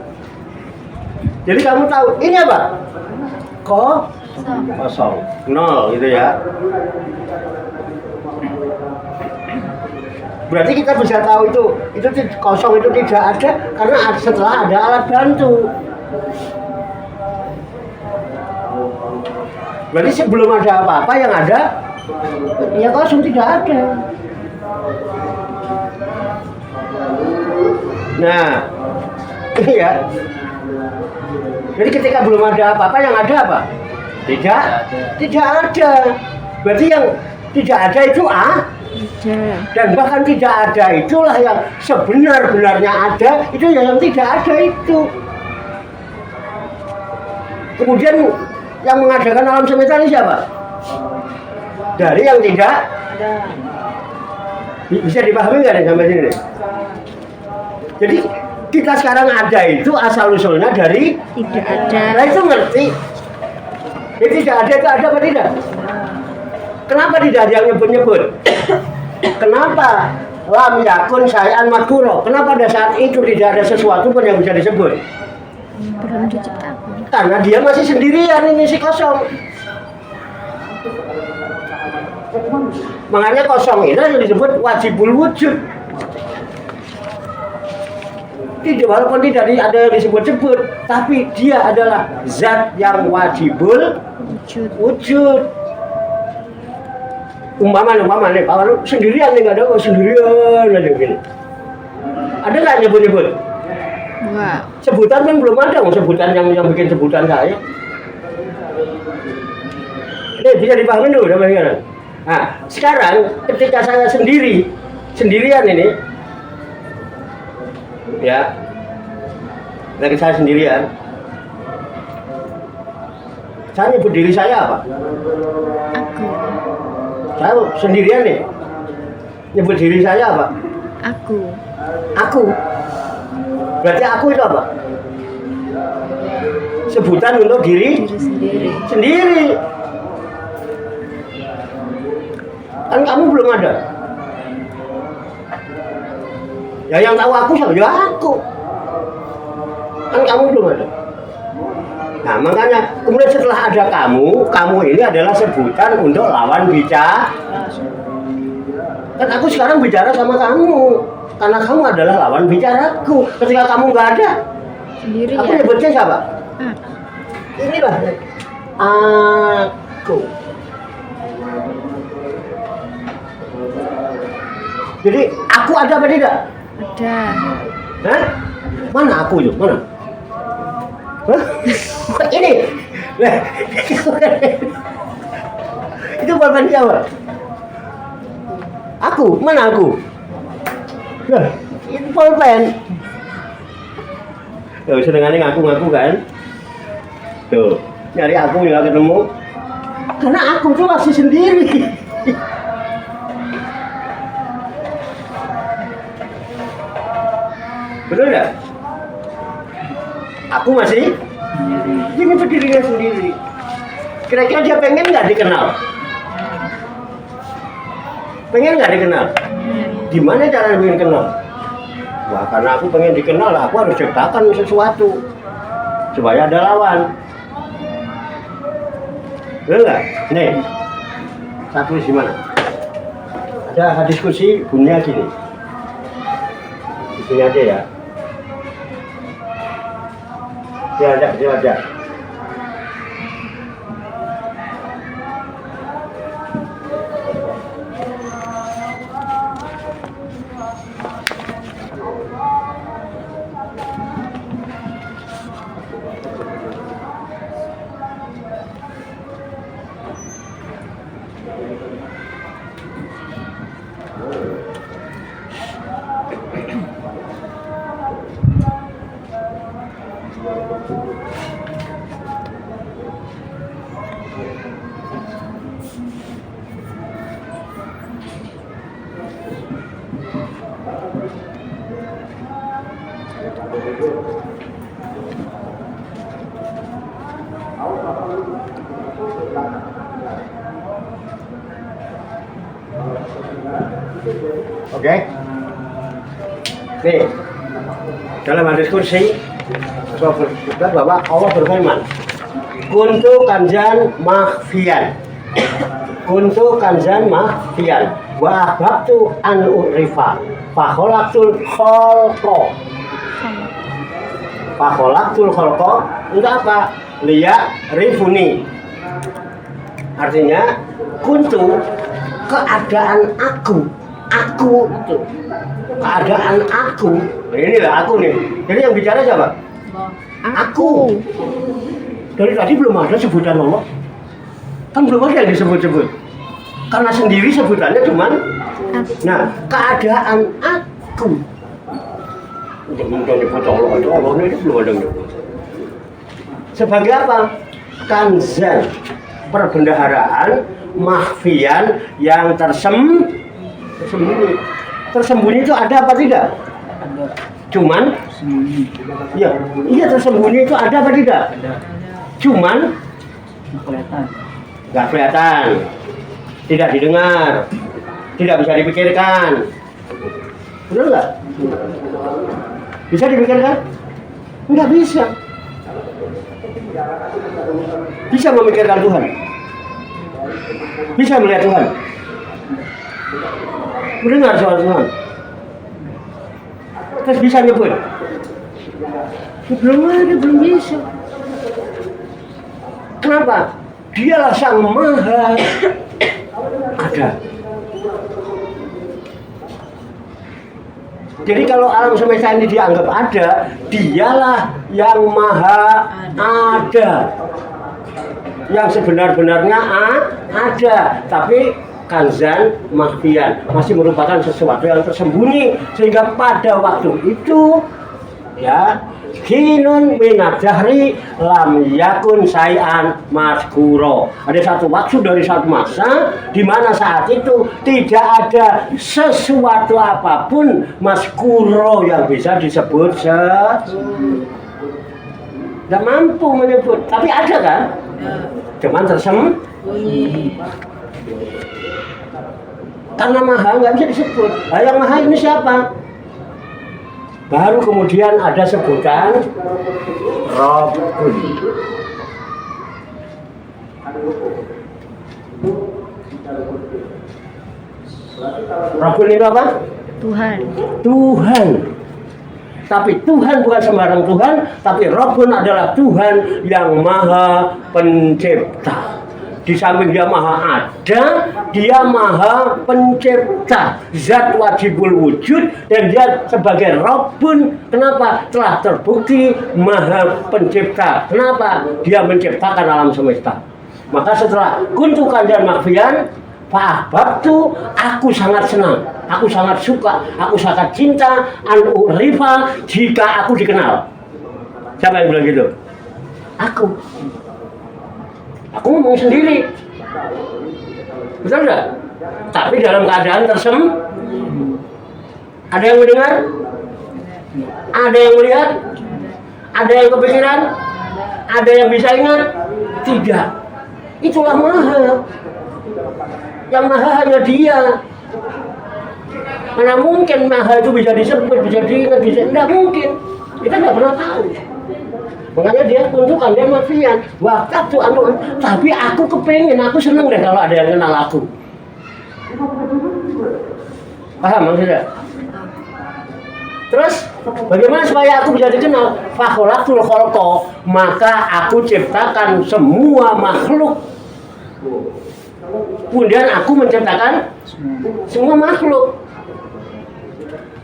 A: jadi kamu tahu ini apa? Kosong. Nol gitu ya. Berarti kita bisa tahu itu kosong itu tidak ada karena setelah ada alat bantu. Berarti sebelum ada apa-apa yang ada ya kosong tidak ada. Nah, ini ya. Jadi ketika belum ada apa-apa yang ada apa? Tidak ada. Berarti yang tidak ada itu
B: Ada.
A: dan bahkan tidak ada itulah yang sebenar-benarnya ada, itu yang tidak ada itu. Kemudian yang mengadakan alam semesta ini siapa? Dari yang tidak
C: Ada.
A: bisa dipahami nggak nih sampai sini? Jadi kita sekarang ada itu asal usulnya dari
B: Tidak ada.
A: nah itu ngerti. Jadi tidak ada itu ada apa tidak? Kenapa tidak ada yang nyebut-nyebut? Kenapa lam yakun syai'an madhkura? Kenapa pada saat itu tidak ada sesuatu pun yang bisa disebut?
B: Belum diciptakan.
A: Karena dia masih sendirian ini si kosong. Makanya kosong itu yang disebut wajibul wujud. Tidak, walaupun tidak ada yang disebut-sebut, tapi dia adalah zat yang wajibul wujud. Umpama nih, kalau sendirian nih nggak ada, sendirian aja gini. Ada nggak nyebut-nyebut?
B: Enggak.
A: Sebutan kan belum ada, sebutan yang bikin sebutan saya. Ini bisa dipahami dulu, teman-teman. Nah, sekarang ketika saya sendirian ini, ya, ketika saya sendirian, saya nyebut diri saya apa?
B: Aku.
A: Saya sendirian nih, nyebut diri saya apa?
B: Aku.
A: Berarti aku itu apa? sebutan untuk diri
B: Diri sendiri.
A: sendiri. Kan kamu belum ada. Ya yang tahu aku siapa? Ya aku. Kan kamu belum ada. Nah makanya kemudian setelah ada kamu ini adalah sebutan untuk lawan bicara. Kan aku sekarang bicara sama kamu karena kamu adalah lawan bicaraku. Ketika kamu nggak ada,
B: Sendiri
A: aku
B: ya.
A: nyebutnya siapa?
B: Ah,
A: Inilah aku. Jadi aku ada apa tidak?
B: ada.
A: Hah? Mana aku itu? Mana? Hah? Ini. Nah, itu pulpen siapa? Aku, mana aku? Nah, itu pulpen. Tuh, sedangkan ngaku-ngaku kan? Tuh, nyari aku nggak ketemu. Karena aku tuh masih sendiri. Betul nggak? Aku masih ingin berdirinya sendiri. Kira-kira dia pengen nggak dikenal? Pengen nggak dikenal? Gimana cara pengen kenal? Wah, karena aku pengen dikenal, aku harus ciptakan sesuatu supaya ada lawan. Betul nggak? Nih, satu di mana? Ada diskusi bunyinya gini. Di sini aja ya. Ya ada. Oke. Nih, dalam diskusi berkata bahwa Allah berfirman, kuntu kanzan mahfian, wa ahbabtu an urifa, fa khalaqtul khalqa, untuk apa? Liya rifuni. Artinya kuntu, keadaan aku itu, keadaan aku. Nah, inilah aku nih. Jadi yang bicara siapa? Aku. Dari tadi belum ada sebutan Allah. Kan belum ada yang disebut-sebut. Karena sendiri sebutannya cuman. Nah, keadaan aku. Untuk menyebut Allah ini belum ada nyebut. Sebagai apa? Kanzan, perbendaharaan, mahfian yang tersembunyi. Tersembunyi itu ada apa tidak?
D: Ada.
A: Cuman
D: Sembunyi.
A: iya tersembunyi itu ada apa tidak?
D: Ada.
A: Cuman
D: Kelihatan.
A: nggak kelihatan, tidak didengar, tidak bisa dipikirkan. Benar nggak? Bisa dipikirkan? Nggak bisa. Bisa memikirkan Tuhan? Bisa melihat Tuhan? Mendengar soal Tuhan? Terus bisa nyebut? Belum ada, belum bisa. Kenapa? Dialah Sang Maha Ada. Jadi kalau alam semesta ini dianggap ada, dialah yang Maha Ada. Yang sebenar-benarnya ada, tapi kanzan mahfian, masih merupakan sesuatu yang tersembunyi, sehingga pada waktu itu ya hinun minad dahri lam yakun sayan mazkuro. Ada satu waktu dari satu masa di mana saat itu tidak ada sesuatu apapun mazkuro yang bisa disebut Nggak mampu menyebut, tapi ada kan? Cuman tersembunyi. Karena maha nggak bisa disebut. Nah, yang maha ini siapa? Baru kemudian ada sebutan Rabbun. Rabbun itu apa?
B: Tuhan.
A: Tuhan. Tapi Tuhan bukan sembarang Tuhan, tapi Rabbun adalah Tuhan yang maha pencipta. Di samping dia maha ada, dia maha pencipta, zat wajibul wujud, dan dia sebagai Rabbun. Kenapa? Telah terbukti maha pencipta. Kenapa? Dia menciptakan alam semesta. Maka setelah kuntukan dan makfian, Fa'ahbabtu, aku sangat senang, aku sangat suka, aku sangat cinta an-urifa jika aku dikenal. Siapa yang bilang gitu? Aku. Aku ngomong sendiri. Betul nggak? Tapi dalam keadaan ada yang mendengar? Ada yang melihat? Ada yang kepikiran? Ada yang bisa ingat? Tidak. Itulah maha. Yang maha hanya dia. Mana mungkin maha itu bisa disebut, bisa diingat, bisa tidak mungkin. Kita nggak pernah tahu. Makanya dia tunjukkan dia mafian. Waktu anu, tapi aku kepengen, aku seneng deh kalau ada yang kenal aku. Paham maksudnya? Terus bagaimana supaya aku bisa dikenal? Fakholaktul kholqo, maka aku ciptakan semua makhluk. Kemudian aku menciptakan semua makhluk.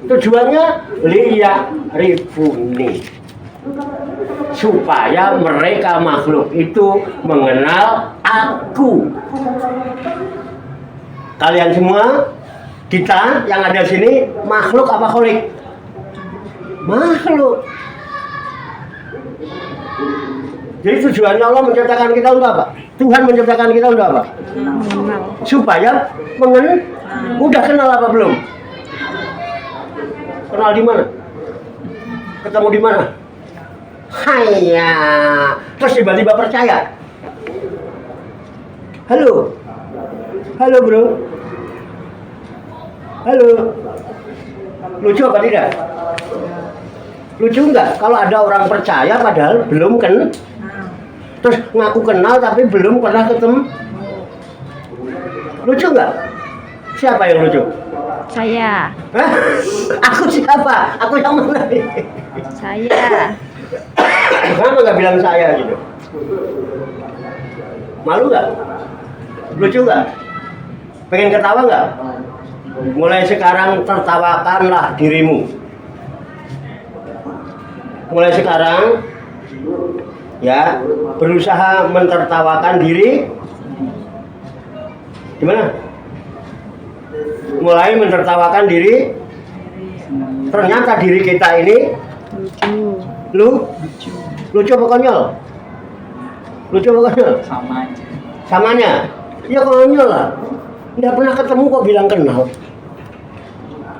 A: Tujuannya liya'rifuni, supaya mereka makhluk itu mengenal aku. Kalian semua, kita yang ada sini makhluk apa kholik? Makhluk. Jadi tujuannya Allah menciptakan kita untuk apa? Tuhan menciptakan kita untuk apa?
B: Mengenal.
A: Supaya mengenal. Udah kenal apa belum? Kenal di mana? Ketemu di mana? Hanya. Terus tiba-tiba percaya. Halo. Halo bro. Halo. Lucu apa tidak? Lucu enggak? Kalau ada orang percaya padahal belum kenal. Terus ngaku kenal tapi belum pernah ketemu. Lucu enggak? Siapa yang lucu?
B: Saya.
A: Hah? Aku siapa? Aku yang mana nih?
B: Saya.
A: Kenapa nggak bilang saya gitu? Malu nggak? Lucu nggak? Pengen ketawa nggak? Mulai sekarang tertawakanlah dirimu. Mulai sekarang ya berusaha mentertawakan diri. Gimana? Mulai mentertawakan diri. Ternyata diri kita ini lucu apa konyol? Lucu apa konyol?
D: Sama aja.
A: Samanya? Ya konyol lah. Nggak pernah ketemu kok bilang kenal.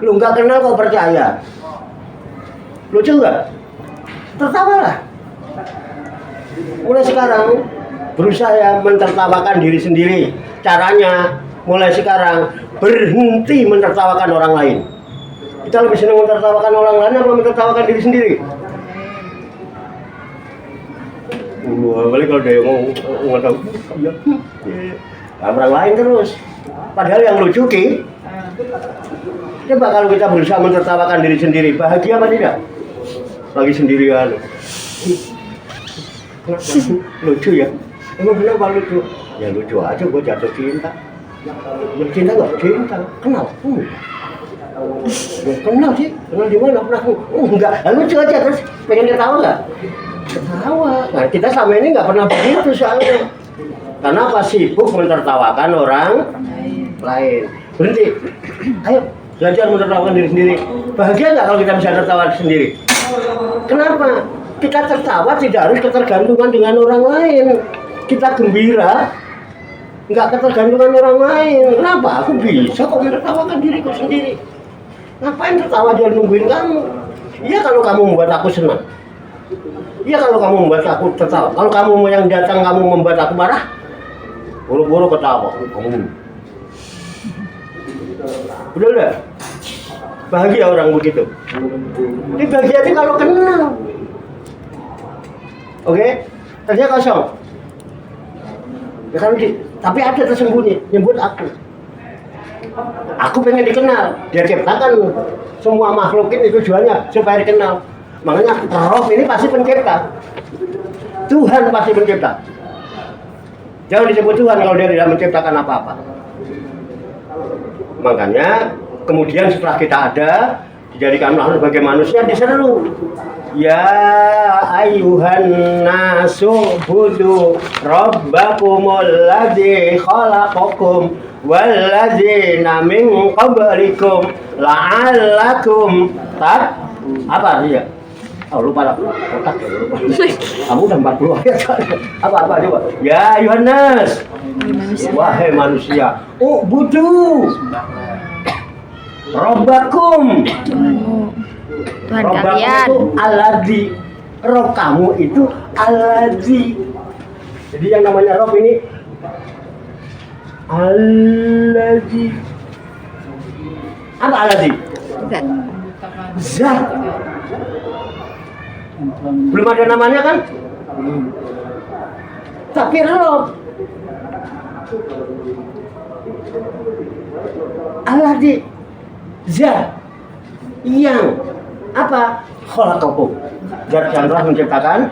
A: Lu nggak kenal kok percaya. Lucu nggak? Tertawalah. Mulai sekarang berusaha mentertawakan diri sendiri. Caranya mulai sekarang berhenti mentertawakan orang lain. Kita lebih senang mentertawakan orang lain apa mentertawakan diri sendiri? Balik kalau dia ngomong tahu, iya, orang lain terus. Padahal yang lucu ki, coba kalau kita berusaha mentertawakan diri sendiri, bahagia apa tidak? Lagi sendirian. Lucu ya? Emang kenapa lucu? Ya lucu aja, gue jatuh cinta. Cinta nggak? Cinta, kenal. Ya, kenal sih, kenal di mana? Pernah? Enggak, lucu aja terus pengen ketawa nggak? Ketawa. Nah, kita selama ini nggak pernah begitu soalnya. Karena apa? Sibuk mentertawakan orang lain. Berhenti. Ayo belajar mentertawakan diri sendiri. Bahagia nggak kalau kita bisa tertawa sendiri? Kenapa? Kita tertawa tidak harus ketergantungan dengan orang lain. Kita gembira, nggak ketergantungan orang lain. Kenapa? Aku bisa kok menertawakan diriku sendiri. Ngapain tertawa dia nungguin kamu? Iya kalau kamu membuat aku senang. Iya, kalau kamu membuat aku tertawa. Kalau kamu yang datang kamu membuat aku marah, buru-buru ketawa. Kamu. Betul nggak? Bahagia orang begitu. Ini bahagia itu kalau kenal. Oke? Ternyata kosong. Ya kan, tapi ada tersembunyi, nyebut aku. Aku pengen dikenal. Dia ciptakan semua makhluk ini tujuannya supaya dikenal. Makanya roh ini pasti pencipta. Tuhan pasti pencipta. Jangan disebut Tuhan kalau dia tidak menciptakan apa-apa. Makanya kemudian setelah kita ada, dijadikan makhluk sebagai manusia, diseru, ya ayuhan nasu budu rabbakumul ladzi khalaqakum walladzina min qablikum la'allakum apa dia? Oh, lupa lah, otak ya, lupa. Kamu udah 40 ayat. Apa coba? Ya Yohanes, wahai manusia, budu Robbakum,
B: Tuhan kalian.
A: Itu Alladzi. Rob kamu itu Alladzi. Jadi yang namanya Rob ini Alladzi. Apa Alladzi? Zat. Belum ada namanya kan? Tapi Rob Alladzi. Zat yang apa? Khalaqakum. Zat yang telah menciptakan.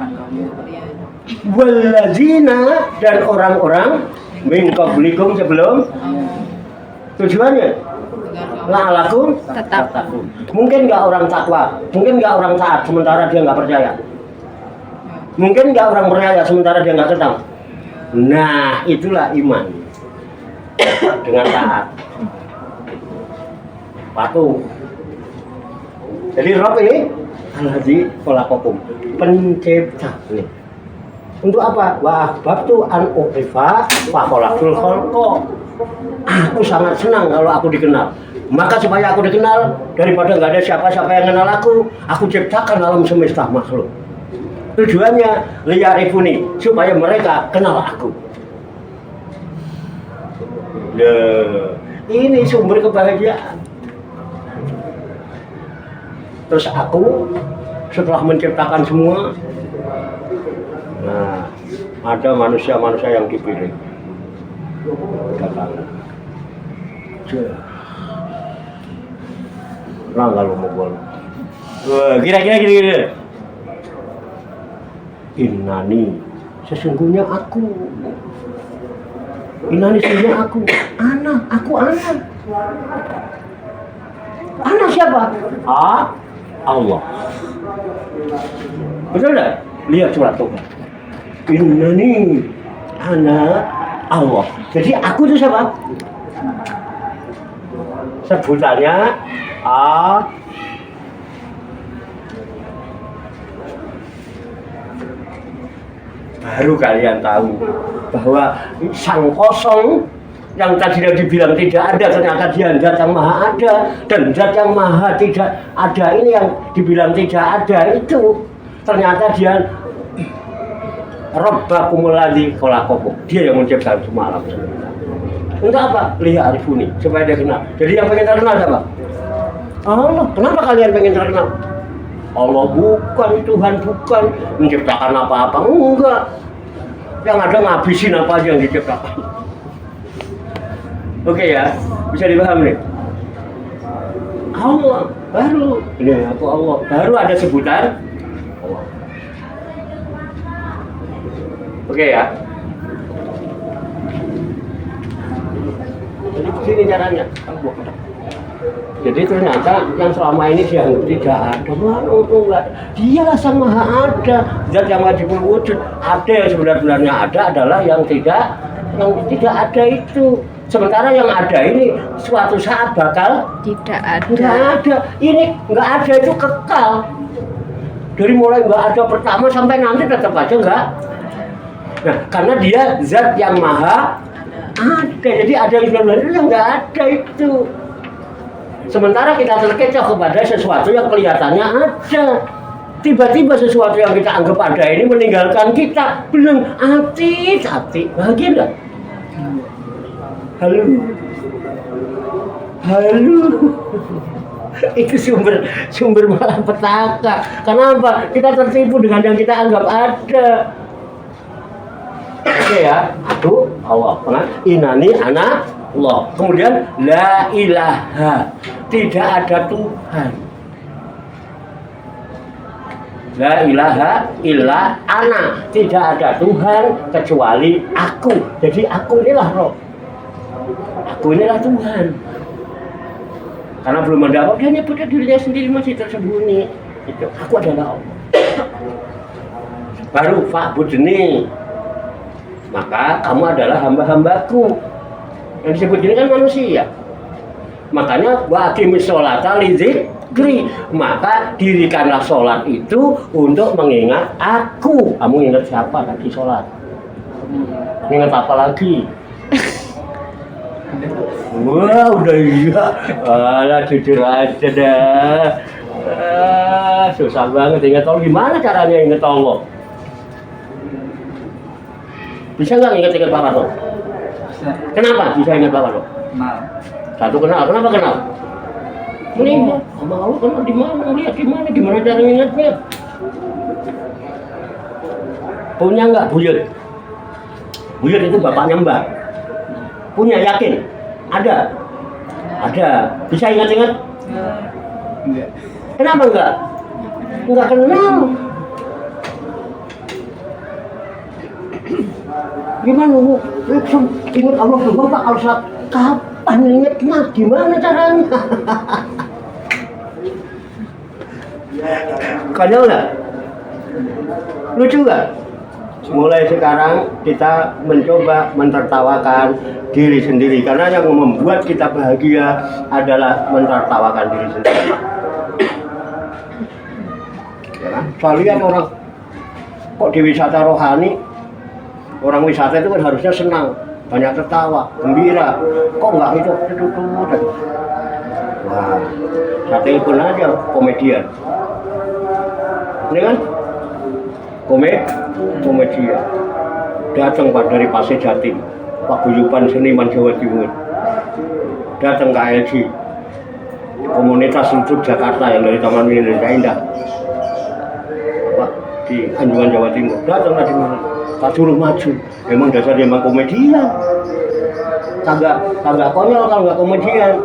A: Walladzina, dan orang-orang min qablikum sebelum. Tujuannya la'alakum
B: Tetap.
A: Mungkin nggak orang takwa, mungkin nggak orang taat sementara dia nggak percaya. Mungkin nggak orang percaya sementara dia nggak tenang. Nah, itulah iman dengan taat. Patuh. Jadi Rob ini Alladzi khalaqakum, pencipta nih. Untuk apa? Wah, babtu an uqifa wa khalaqul khalqa. Aku sangat senang kalau aku dikenal. Maka supaya aku dikenal, daripada nggak ada siapa-siapa yang kenal aku ciptakan alam semesta makhluk. Tujuannya liya'rifuni, supaya mereka kenal aku. Ini sumber kebahagiaan. Terus aku setelah menciptakan semua, nah ada manusia-manusia yang dipilih. Datang. Nah, kalau mau gol. Kira-kira. Innani, sesungguhnya aku. Innani sesungguhnya aku. Aku anak. Anak siapa? Allah. Betul enggak? Lihat surat Tuhan. Innani anak Allah. Jadi aku itu siapa? Sebutannya baru kalian tahu bahwa sang kosong yang tadinya dibilang tidak ada, ternyata dia zat yang maha ada, dan zat yang maha tidak ada ini yang dibilang tidak ada itu ternyata dia Rabbakumul ladzi khalaqakum, dia yang menciptakan semua alam semesta. Untuk apa? Liya'rifuni, supaya dia kenal. Jadi yang pengen terkenal siapa? Allah. Kenapa kalian pengen terkenal? Allah bukan, Tuhan bukan menciptakan apa-apa, enggak. Yang ada ngabisin apa aja yang diciptakan. Oke ya, bisa dipahami nih. Allah baru, ini aku Allah baru ada sebutan Allah. Oke ya. Jadi begini caranya. Jadi ternyata yang selama ini dianggap tidak ada, enggak. Dialah sang maha ada, zat yang wajibul wujud. Ada yang sebenarnya ada adalah yang tidak ada itu. Sementara yang ada ini suatu saat bakal
B: Tidak ada.
A: nggak ada. Ini nggak ada itu kekal. Dari mulai nggak ada pertama sampai nanti tetap aja nggak. Nah, karena dia zat yang maha ada. Jadi ada yang nggak ada itu. Sementara kita terkecoh kepada sesuatu yang kelihatannya ada. tiba-tiba sesuatu yang kita anggap ada ini meninggalkan kita. Belum hati, bahagia enggak? Halo. Itu sumber malapetaka. Kenapa? Kita tertipu dengan yang kita anggap ada. Oke ya, aku Allah. Inani anak Allah. Kemudian la ilaha, tidak ada Tuhan. La ilaha illa ana, tidak ada Tuhan kecuali aku. Jadi aku inilah roh. Aku inilah Tuhan. Karena belum ada apa, dia nyebutnya dirinya sendiri masih tersembunyi. Itu aku adalah Allah. Baru fa'budni, maka kamu adalah hamba-hambaku. Yang disebut ini kan manusia. Makanya wa aqimis sholata lidzikri, maka dirikanlah sholat itu untuk mengingat aku. Kamu ingat siapa tadi sholat? Ingat apa lagi? Wah, udah iya. Alah, jujur aja dah. Susah banget ingat Allah. Gimana caranya ingat Allah? Bisa nggak ingat Pak Warno?
D: Bisa.
A: Kenapa bisa ingat Pak Warno?
D: Kenal.
A: Satu kenal. Kenapa kenal? Meninggal. Sama Allah kenal di mana? Lihat di mana? Gimana cara ingatnya? Punya nggak buyut? Buyut itu bapaknya Mbak. Punya, yakin? Ada? Ada. Bisa ingat-ingat?
D: Enggak.
A: Kenapa enggak? Enggak kenal. Gimana lu? Ingat Allah belum Pak? Kalau saat kapan ingatnya? Gimana caranya? Konyol nggak? Lucu nggak? Mulai sekarang kita mencoba mentertawakan diri sendiri, karena yang membuat kita bahagia adalah mentertawakan diri sendiri. Ya kan? Soal lihat orang kok di wisata rohani, orang wisata itu kan harusnya senang, banyak tertawa, gembira. Kok enggak itu? Wah, saya telepon aja komedian. Ini kan? Komedian datang Pak dari Pasir Jatim, paguyuban seniman Jawa Timur, datang ke ALG, komunitas lucu Jakarta yang dari Taman Mini Indah, Pak di Anjungan Jawa Timur, datang lagi mana? Tak suruh maju, memang dasar dia komedian, kagak konyol kalau nggak komedian,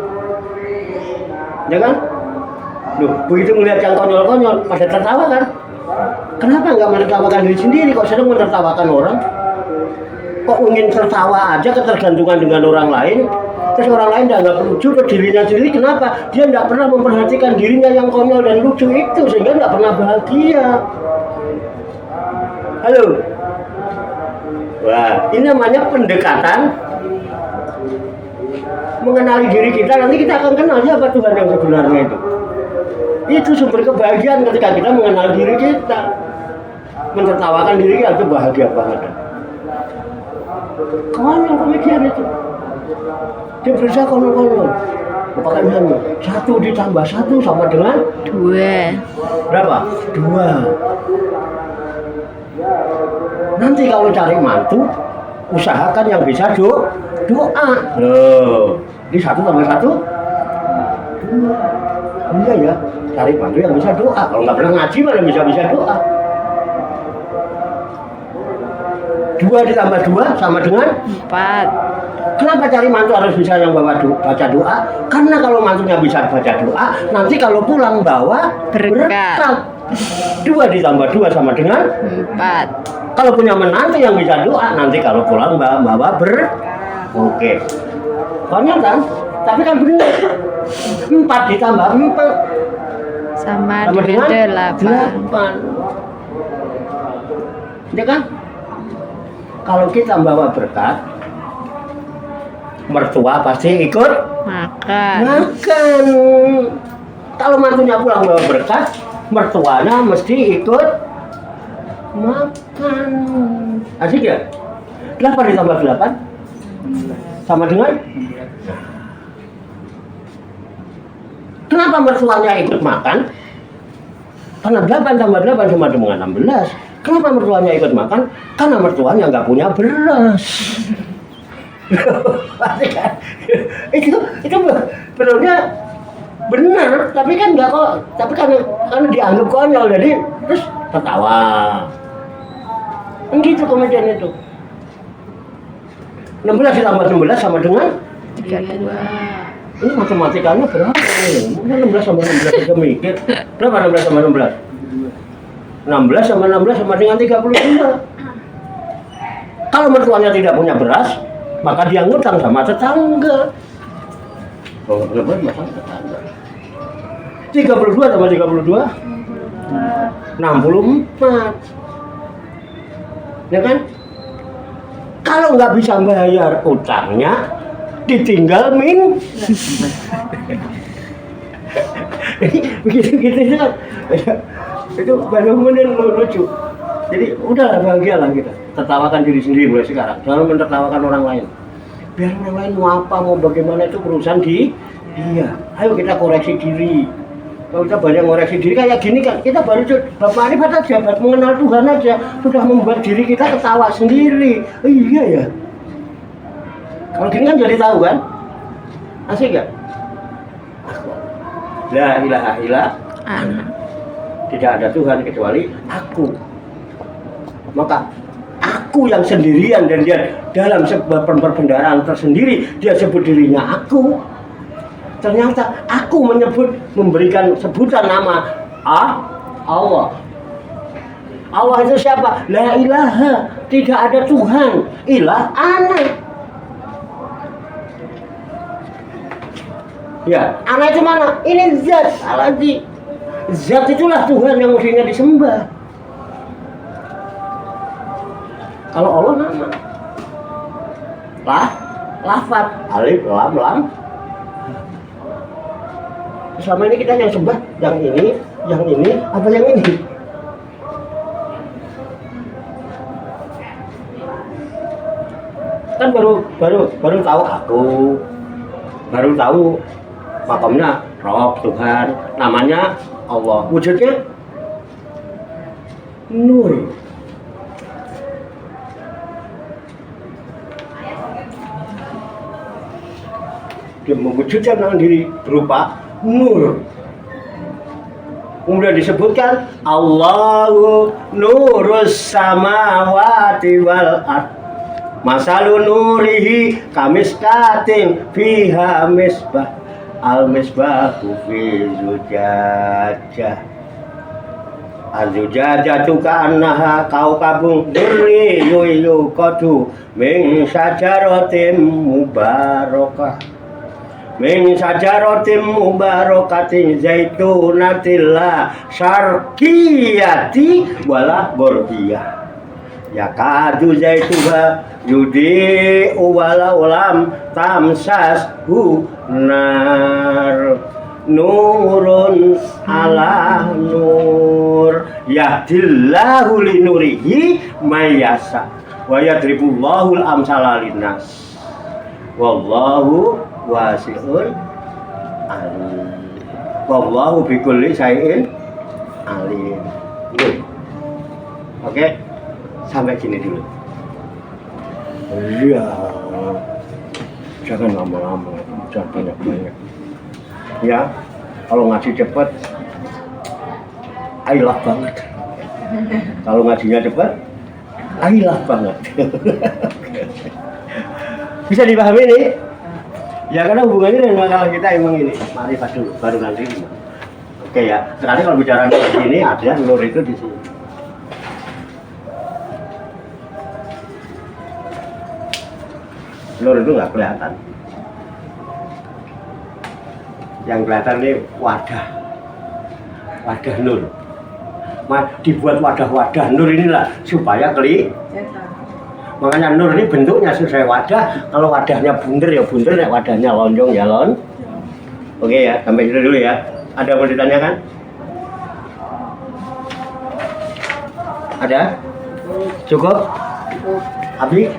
A: ya kan? Loh, begitu melihat yang konyol-konyol, pada tertawa kan? Kenapa nggak menertawakan diri sendiri? Kok sering menertawakan orang? Kok ingin tertawa aja, ketergantungan dengan orang lain? Terus orang lain nggak lucu ke dirinya sendiri. Kenapa? Dia nggak pernah memperhatikan dirinya yang konyol dan lucu itu, sehingga nggak pernah bahagia. Halo? Wah, ini namanya pendekatan mengenali diri kita. Nanti kita akan kenal siapa Tuhan yang sebenarnya itu. Itu sumber kebahagiaan ketika kita mengenal diri kita, mentertawakan diri kita, itu bahagia banget. Konyol komedian itu, dia berusaha konyol-konyol. Pakai nyanyi 1 ditambah 1 sama dengan
B: 2.
A: berapa? 2. Nanti kalau cari mantu, usahakan yang bisa doa. Loh, ini 1 tambah 1 2. Iya ya, cari mantu yang bisa doa. Kalau nggak pernah ngaji mana bisa doa. 2 ditambah 2 sama dengan
B: 4.
A: Kenapa cari mantu harus bisa yang baca doa? Karena kalau mantunya bisa baca doa, nanti kalau pulang bawa berkat. 2 ditambah 2 sama dengan
B: 4.
A: Kalau punya menantu yang bisa doa, nanti kalau pulang bawa Oke. Konyol kan? Tapi kan benar. 4 ditambah 4
B: Sama
A: dengan
B: dengan 8.
A: 8. Ya kan? Kalau kita bawa berkat, mertua pasti ikut
B: Makan.
A: Kalau mantunya pulang bawa berkat, mertuanya mesti ikut makan. Asik ya? 8 ditambah 8 sama dengan? Kenapa mertuanya ikut makan? Karena 8 tambah 8 sama dengan 16. Kenapa mertuanya ikut makan? Karena mertuanya nggak punya beras. itu benernya benar, tapi kan nggak kok. Tapi karena dianggap konyol, jadi terus tertawa. Kan gitu komedian itu. 16 ditambah 16 sama dengan
B: 32.
A: ini matematikanya berapa ini? 16 sama 16 kita mikir. Berapa 16 sama 16? 16 sama 16 sama dengan 32. Kalau mertuanya tidak punya beras, maka dia ngutang sama tetangga. Oh, lebar sama tetangga. 32 tambah 32 64. Ya kan? Kalau nggak bisa bayar utangnya, ditinggal begitu kan. Itu benar-benar lucu. Jadi udahlah, bahagialah kita, tertawakan diri sendiri mulai sekarang, jangan menertawakan orang lain. Biar orang lain mau apa, mau bagaimana, itu urusan dia. Ayo kita koreksi diri. Kalau kita banyak koreksi diri kayak gini kan, kita baru bab marifat aja, baru mengenal Tuhan aja, sudah membuat diri kita ketawa sendiri. Iya ya. Kalau gini kan jadi tahu kan? Asik gak? La ilaha illa ana. Tidak ada Tuhan kecuali aku. Maka aku yang sendirian, dan dia dalam sebuah perbendaharaan tersendiri dia sebut dirinya aku. Ternyata aku memberikan sebutan nama Allah. Allah itu siapa? La ilaha, tidak ada Tuhan. Ilah ana. Ya, ana itu mana? Ini zat, aladi. Zat itulah Tuhan yang mestinya disembah. Kalau Allah nama, lafat, alif, lam. Selama ini kita yang sembah yang ini, apa yang ini? Kan baru tahu aku, baru tahu makamnya Rob Tuhan, namanya Allah, wujudnya nur. Dia mewujudkan dalam diri berupa nur. Kemudian disebutkan Allahu nurus samawati wal ard. Masalun nurihi kamiskatin fiha misbah. Al misbahu fi zujajah. Az-zujajatu ka'annaha kaukabun durriyun yuqadu min syajaratin mubarakah. Min syajaratin mubarakatin zaitunatin la syarqiyati wala gharbiyah. Yakadu zaituha yudi'u wala ulam tamsashu nar. Nurun ala nur yahdillahu linurihi mayasa wa yadribullahu al-amsala linnas wallahu wasi'un alim. Wallahu bikulli syai'in alim. Oke, sampai sini dulu. Iya, jangan lama-lama, jangan banyak-banyak. Ya, kalau ngaji cepat, ailah banget. Kalau ngajinya cepat, ailah banget. Bisa dipahami nih? Ya, karena hubungannya dengan makalah kita emang ini. Marifat dulu, baru nanti. Oke ya. Sekali kalau bicara di sini, ada nur itu di sini. Nur itu nggak kelihatan. Yang kelihatan ini wadah nur. Dibuat wadah-wadah nur inilah supaya kelihatan. Makanya nur ini bentuknya sesuai wadah. Kalau wadahnya bunder ya bunder, wadahnya lonjong ya lon. Oke ya, sampai situ dulu ya. Ada yang mau ditanyakan? Ada? Cukup? Abi?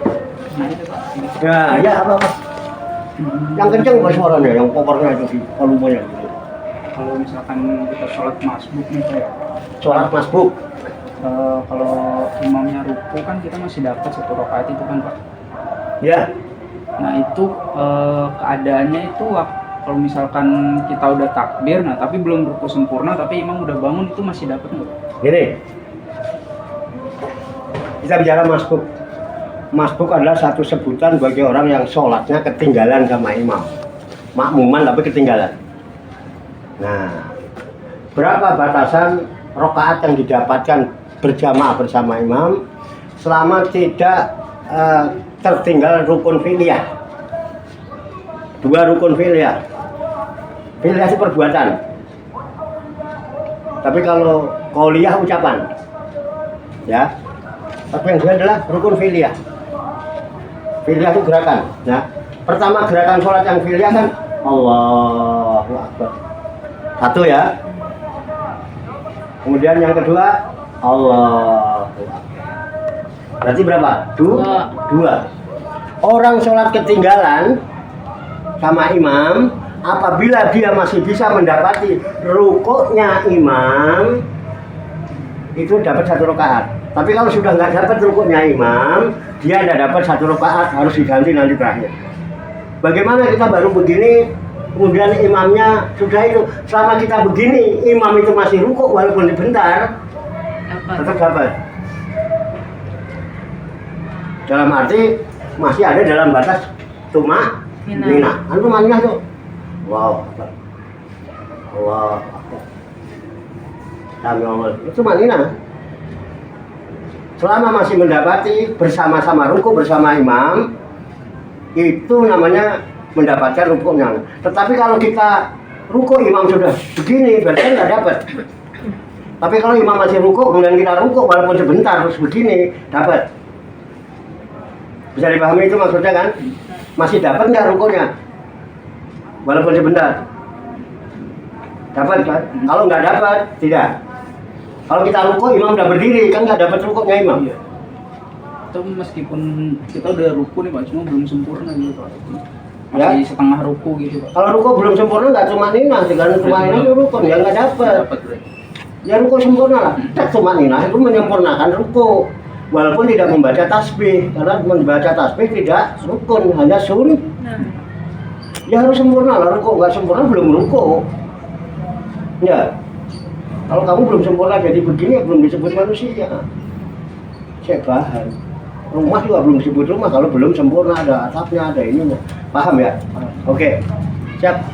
A: Ya apa? Yang kenceng suaranya, yang powernya itu di volumenya gitu.
D: kalau misalkan kita sholat masbuk nih kayak
A: Sholat masbuk.
D: kalau imamnya ruku kan kita masih dapat 1 rakaat itu kan Pak.
A: Ya.
D: Nah itu keadaannya itu kalau misalkan kita udah takbir, nah tapi belum ruku sempurna, tapi imam udah bangun, itu masih dapat nggak?
A: Gini. Kita bicara masbuk. Masbuk adalah satu sebutan bagi orang yang sholatnya ketinggalan sama imam. Makmuman tapi ketinggalan. Nah, berapa batasan rakaat yang didapatkan berjamaah bersama imam selama tidak tertinggal rukun fi'liyah? 2 rukun fi'liyah. Fi'liyah itu perbuatan. Tapi kalau qauliyah ucapan. Ya. Tapi yang kedua adalah rukun fi'liyah. Fi'liyah itu gerakan, ya. Pertama gerakan sholat yang fi'liyah kan Allahu Akbar. 1 ya. Kemudian yang kedua Allahu Akbar. Berarti berapa? 2. Orang sholat ketinggalan sama imam, apabila dia masih bisa mendapati rukuknya imam, itu dapat 1 rakaat. Tapi kalau sudah nggak dapat rukuknya imam, dia tidak dapat 1 rakaat, harus diganti nanti terakhir. Bagaimana kita baru begini, kemudian imamnya sudah itu. Selama kita begini, imam itu masih rukuk walaupun sebentar, tetap dapat. Dalam arti masih ada dalam batas Mina. Anu Mina tuh. Wow. Wow. Itu Mina. Selama masih mendapati bersama-sama ruku bersama imam, itu namanya mendapatkan rukuknya. Tetapi kalau kita ruku imam sudah begini, berarti nggak dapat. Tapi kalau imam masih ruku, kemudian kita ruku walaupun sebentar terus begini, dapat. Bisa dipahami itu maksudnya kan? Masih dapat nggak rukunya? Walaupun sebentar. Dapat kan? Kalau nggak dapat, tidak. Kalau kita ruku, imam udah berdiri, kan nggak dapat rukuknya imam.
D: Iya. Itu meskipun kita udah ruku nih Pak, cuma belum sempurna gitu Pak. Masih setengah ruku gitu Pak.
A: Kalau ruku belum sempurna nggak cuma nina, dengan cuma nina itu rukun, ya nggak dapat. Ya ruku sempurna lah. Tak cuma nina itu menyempurnakan ruku. Walaupun tidak membaca tasbih, karena membaca tasbih tidak rukun, hanya ya harus sempurna lah, ruku nggak sempurna belum ruku. Ya, kalau kamu belum sempurna jadi begini, ya belum disebut manusia. Bahan. Rumah juga belum disebut rumah kalau belum sempurna, ada atapnya, ada ininya. Paham ya? Oke, siap.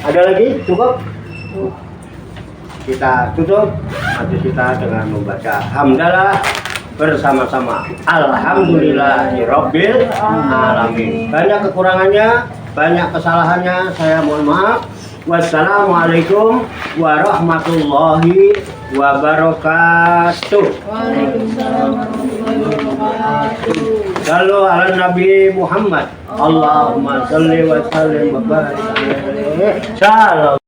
A: Ada lagi? Cukup? Kita tutup nanti kita dengan membaca hamdalah bersama-sama. Alhamdulillahirabbil alamin. Banyak kekurangannya, banyak kesalahannya, saya mohon maaf. Wassalamualaikum warahmatullahi wabarakatuh.
C: Waalaikumsalam warahmatullahi wabarakatuh.
A: Sallu ala Nabi Muhammad. Allahumma shalli wa sallim wa barik alaihi. Shalom.